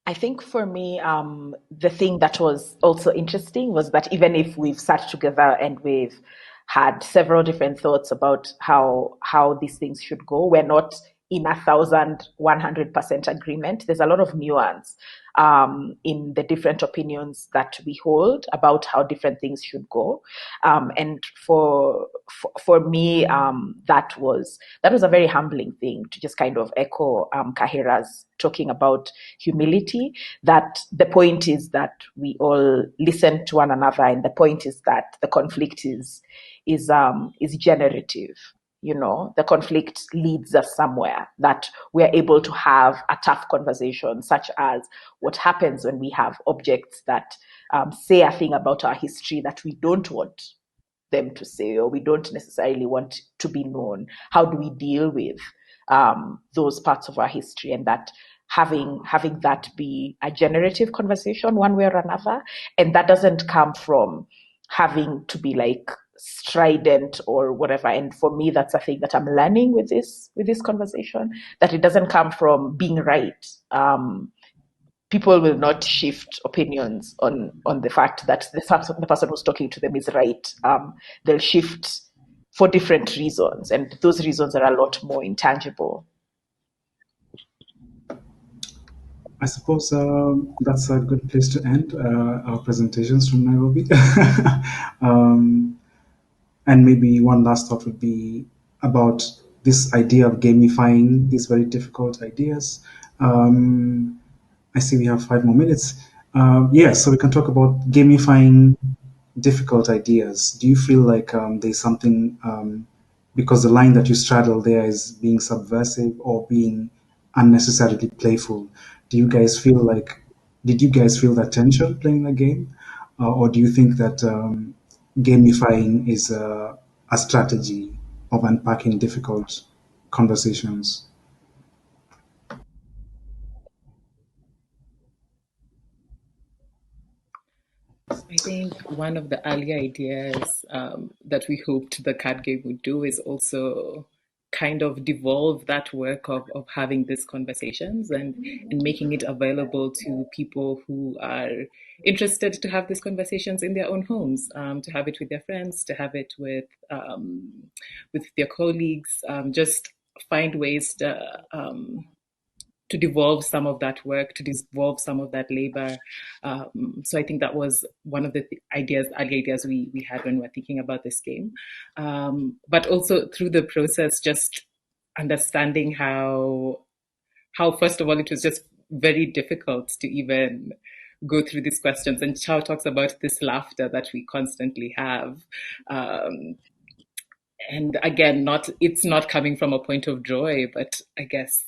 I think for me, the thing that was also interesting was that even if we've sat together and we've had several different thoughts about how these things should go, we're not in 1,100% agreement. There's a lot of nuance in the different opinions that we hold about how different things should go. And for me, that was a very humbling thing to just kind of echo Kahira's talking about humility, that the point is that we all listen to one another, and the point is that the conflict is generative. The conflict leads us somewhere, that we're able to have a tough conversation, such as what happens when we have objects that say a thing about our history that we don't want them to say, or we don't necessarily want to be known. How do we deal with those parts of our history, and that having that be a generative conversation one way or another? And that doesn't come from having to be like strident or whatever. And for me, that's a thing that I'm learning with this conversation, that it doesn't come from being right. People will not shift opinions on the fact that the person who's talking to them is right. They'll shift for different reasons, and those reasons are a lot more intangible. I suppose that's a good place to end our presentations from Nairobi. And maybe one last thought would be about this idea of gamifying these very difficult ideas. I see we have 5 more minutes. So we can talk about gamifying difficult ideas. Do you feel like there's something, because the line that you straddle there is being subversive or being unnecessarily playful? Did you guys feel that tension playing the game? Or do you think that gamifying is a strategy of unpacking difficult conversations? I think one of the early ideas that we hoped the card game would do is also kind of devolve that work of having these conversations and making it available to people who are interested to have these conversations in their own homes, to have it with their friends, to have it with their colleagues, just find ways to devolve some of that work, to devolve some of that labor. So I think that was one of the early ideas we had when we were thinking about this game. But also through the process, just understanding how first of all, it was just very difficult to even go through these questions. And Chao talks about this laughter that we constantly have. And again, it's not coming from a point of joy, but I guess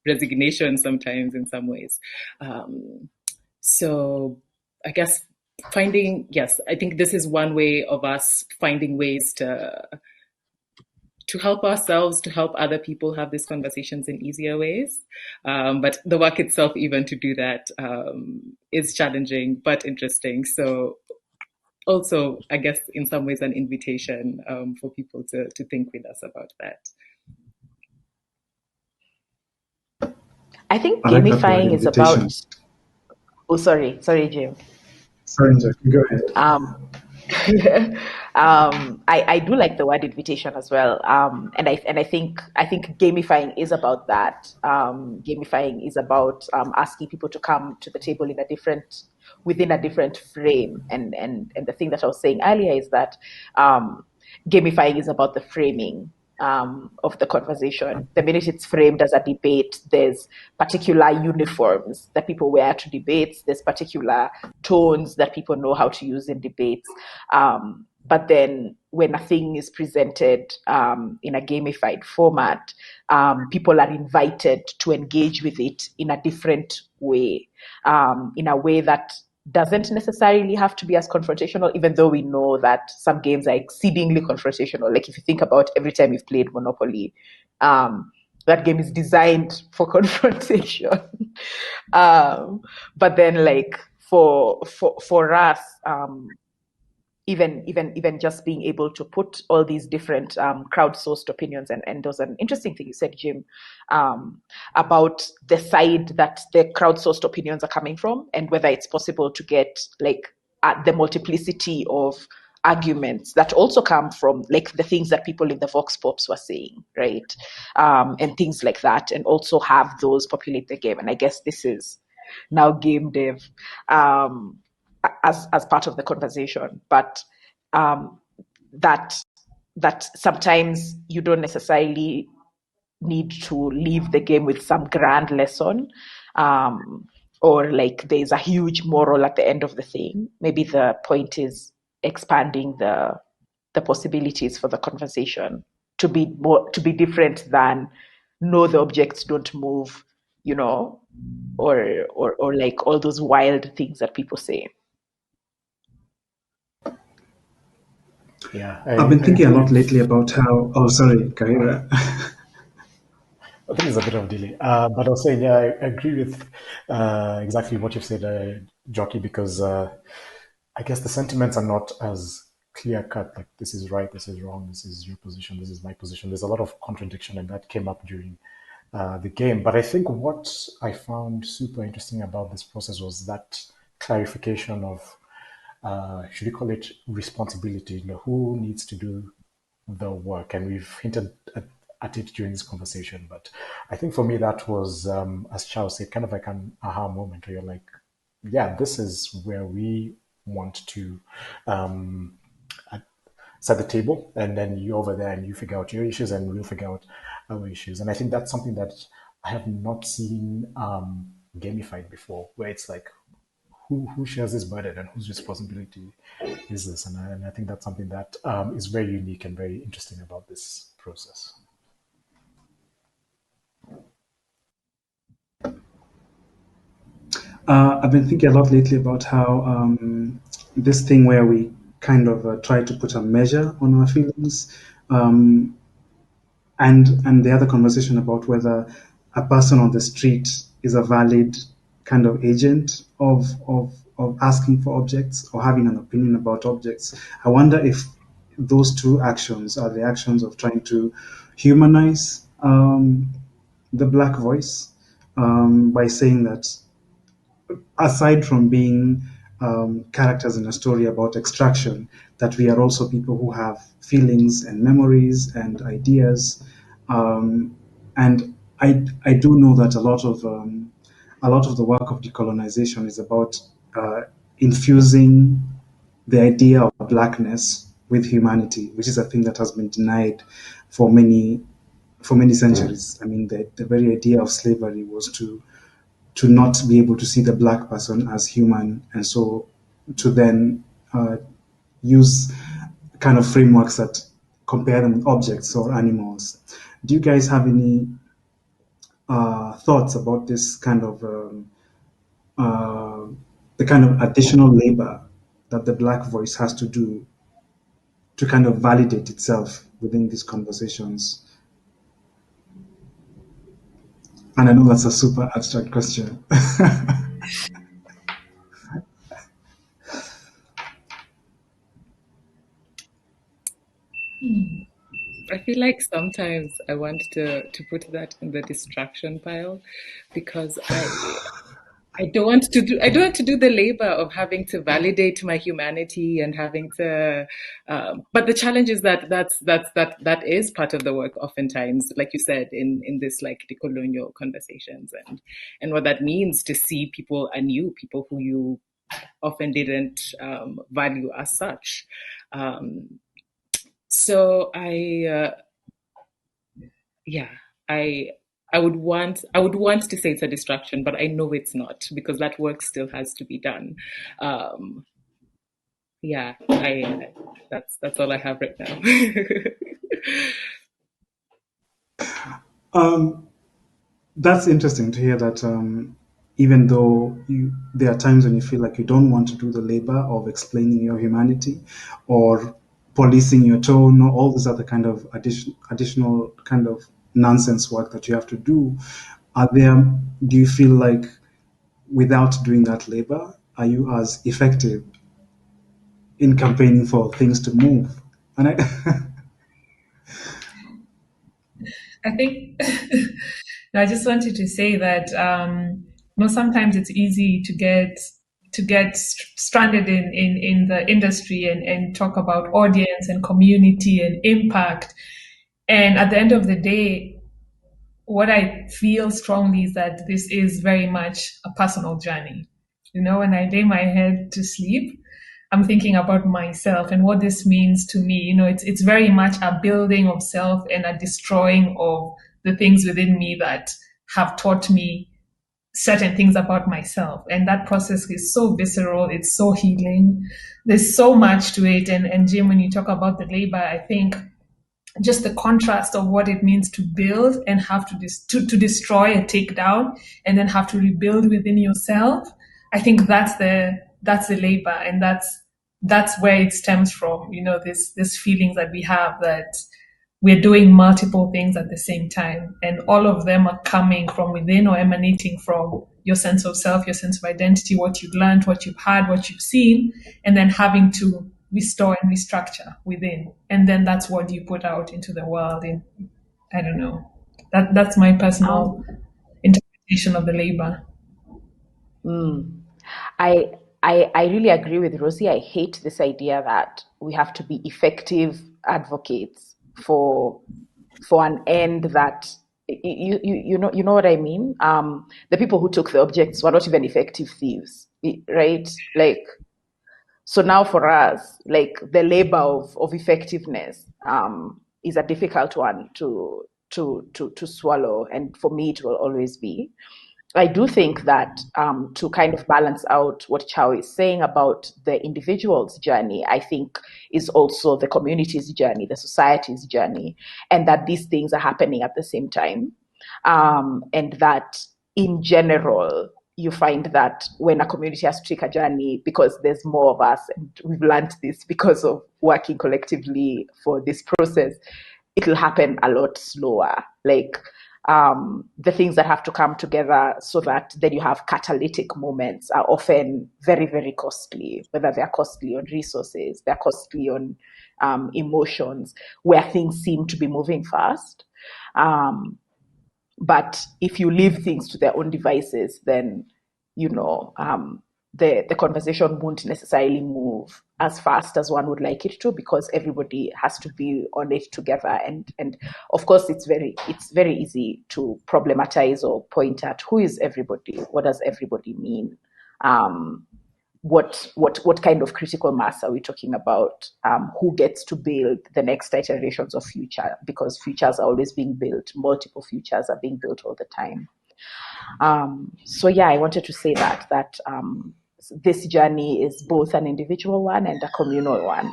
resignation sometimes in some ways. So I guess I think this is one way of us finding ways to help ourselves, to help other people have these conversations in easier ways. But the work itself, even to do that, is challenging but interesting. So also, I guess, in some ways, an invitation for people to think with us about that. I think gamifying is about... Oh, sorry, Jim. Sorry, Njoki, go ahead. I do like the word invitation as well, and I think gamifying is about that. Gamifying is about asking people to come to the table within a different frame, and the thing that I was saying earlier is that gamifying is about the framing of the conversation. The minute it's framed as a debate, there's particular uniforms that people wear to debates. There's particular tones that people know how to use in debates. But then when a thing is presented in a gamified format, people are invited to engage with it in a different way, in a way that doesn't necessarily have to be as confrontational, even though we know that some games are exceedingly confrontational. Like if you think about every time you've played Monopoly, that game is designed for confrontation. But then like for us, even just being able to put all these different crowdsourced opinions, and there was an interesting thing you said, Jim, about the side that the crowdsourced opinions are coming from, and whether it's possible to get like the multiplicity of arguments that also come from like the things that people in the vox pops were saying, right? And things like that, and also have those populate the game. And I guess this is now game dev as part of the conversation, but that sometimes you don't necessarily need to leave the game with some grand lesson, or like there's a huge moral at the end of the thing. Maybe the point is expanding the possibilities for the conversation to be different than no, the objects don't move, or like all those wild things that people say. Yeah, I've been thinking a lot lately about how. Oh, sorry, Kahira. I think there's a bit of delay, but I'll say, yeah, I agree with exactly what you've said, Njoki, because I guess the sentiments are not as clear cut. Like, this is right, this is wrong, this is your position, this is my position. There's a lot of contradiction, and that came up during the game. But I think what I found super interesting about this process was that clarification of, should we call it responsibility? Who needs to do the work? And we've hinted at it during this conversation. But I think for me, that was, as Chao said, kind of like an aha moment where you're like, yeah, this is where we want to set the table, and then you over there and you figure out your issues and we'll figure out our issues. And I think that's something that I have not seen gamified before, where it's like, who shares this burden and whose responsibility is this? And I think that's something that is very unique and very interesting about this process. I've been thinking a lot lately about how this thing where we kind of try to put a measure on our feelings, and the other conversation about whether a person on the street is a valid kind of agent of asking for objects or having an opinion about objects. I wonder if those two actions are the actions of trying to humanize the Black voice, by saying that aside from being characters in a story about extraction, that we are also people who have feelings and memories and ideas. And I do know that a lot of the work of decolonization is about infusing the idea of Blackness with humanity, which is a thing that has been denied for many centuries. I mean, the very idea of slavery was to not be able to see the Black person as human, and so to then use kind of frameworks that compare them with objects or animals. Do you guys have any thoughts about this kind of the kind of additional labor that the Black voice has to do to kind of validate itself within these conversations? And I know that's a super abstract question. I feel like sometimes I want to put that in the distraction pile, because I don't want to do the labor of having to validate my humanity and having to. But the challenge is that is part of the work. Oftentimes, like you said, in this like decolonial conversations, and what that means to see people anew, people who you often didn't value as such. So I would want to say it's a distraction, but I know it's not, because that work still has to be done. That's all I have right now. That's interesting to hear that. Even though there are times when you feel like you don't want to do the labor of explaining your humanity or policing your tone or all this other kind of additional kind of nonsense work that you have to do, do you feel like without doing that labor, are you as effective in campaigning for things to move? And I think I just wanted to say that sometimes it's easy to get to get stranded in the industry and talk about audience and community and impact. And at the end of the day, what I feel strongly is that this is very much a personal journey. You know, when I lay my head to sleep, I'm thinking about myself and what this means to me. You know, it's very much a building of self and a destroying of the things within me that have taught me certain things about myself. And that process is so visceral, it's so healing. There's so much to it. And Jim, when you talk about the labor, I think just the contrast of what it means to build and have to destroy and take down and then have to rebuild within yourself. I think that's the labor, and that's where it stems from, you know, this feelings that we have that we're doing multiple things at the same time, and all of them are coming from within or emanating from your sense of self, your sense of identity, what you've learned, what you've had, what you've seen, and then having to restore and restructure within. And then that's what you put out into the world. And I don't know. That's my personal interpretation of the labor. I really agree with Rosie. I hate this idea that we have to be effective advocates for an end that you know what I mean. The people who took the objects were not even effective thieves, right? Like, so now for us, like, the labor of effectiveness is a difficult one to swallow, and for me it will always be. I do think that to kind of balance out what Chao is saying about the individual's journey, I think is also the community's journey, the society's journey, and that these things are happening at the same time. And that in general, you find that when a community has to take a journey, because there's more of us, and we've learned this because of working collectively for this process, it'll happen a lot slower. Like, the things that have to come together so that then you have catalytic moments are often very, very costly, whether they're costly on resources, they're costly on emotions, where things seem to be moving fast. But if you leave things to their own devices, then, you know, the conversation won't necessarily move as fast as one would like it to, because everybody has to be on it together. And of course, it's very easy to problematize or point at who is everybody, what does everybody mean, what kind of critical mass are we talking about, who gets to build the next iterations of future, because futures are always being built, multiple futures are being built all the time. So yeah, I wanted to say that this journey is both an individual one and a communal one,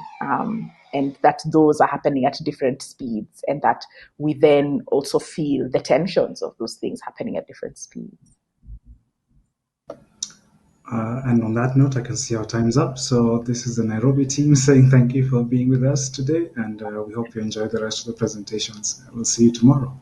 and that those are happening at different speeds, and that we then also feel the tensions of those things happening at different speeds. And on that note, I can see our time's up. So this is the Nairobi team saying thank you for being with us today, and we hope you enjoy the rest of the presentations. We'll see you tomorrow.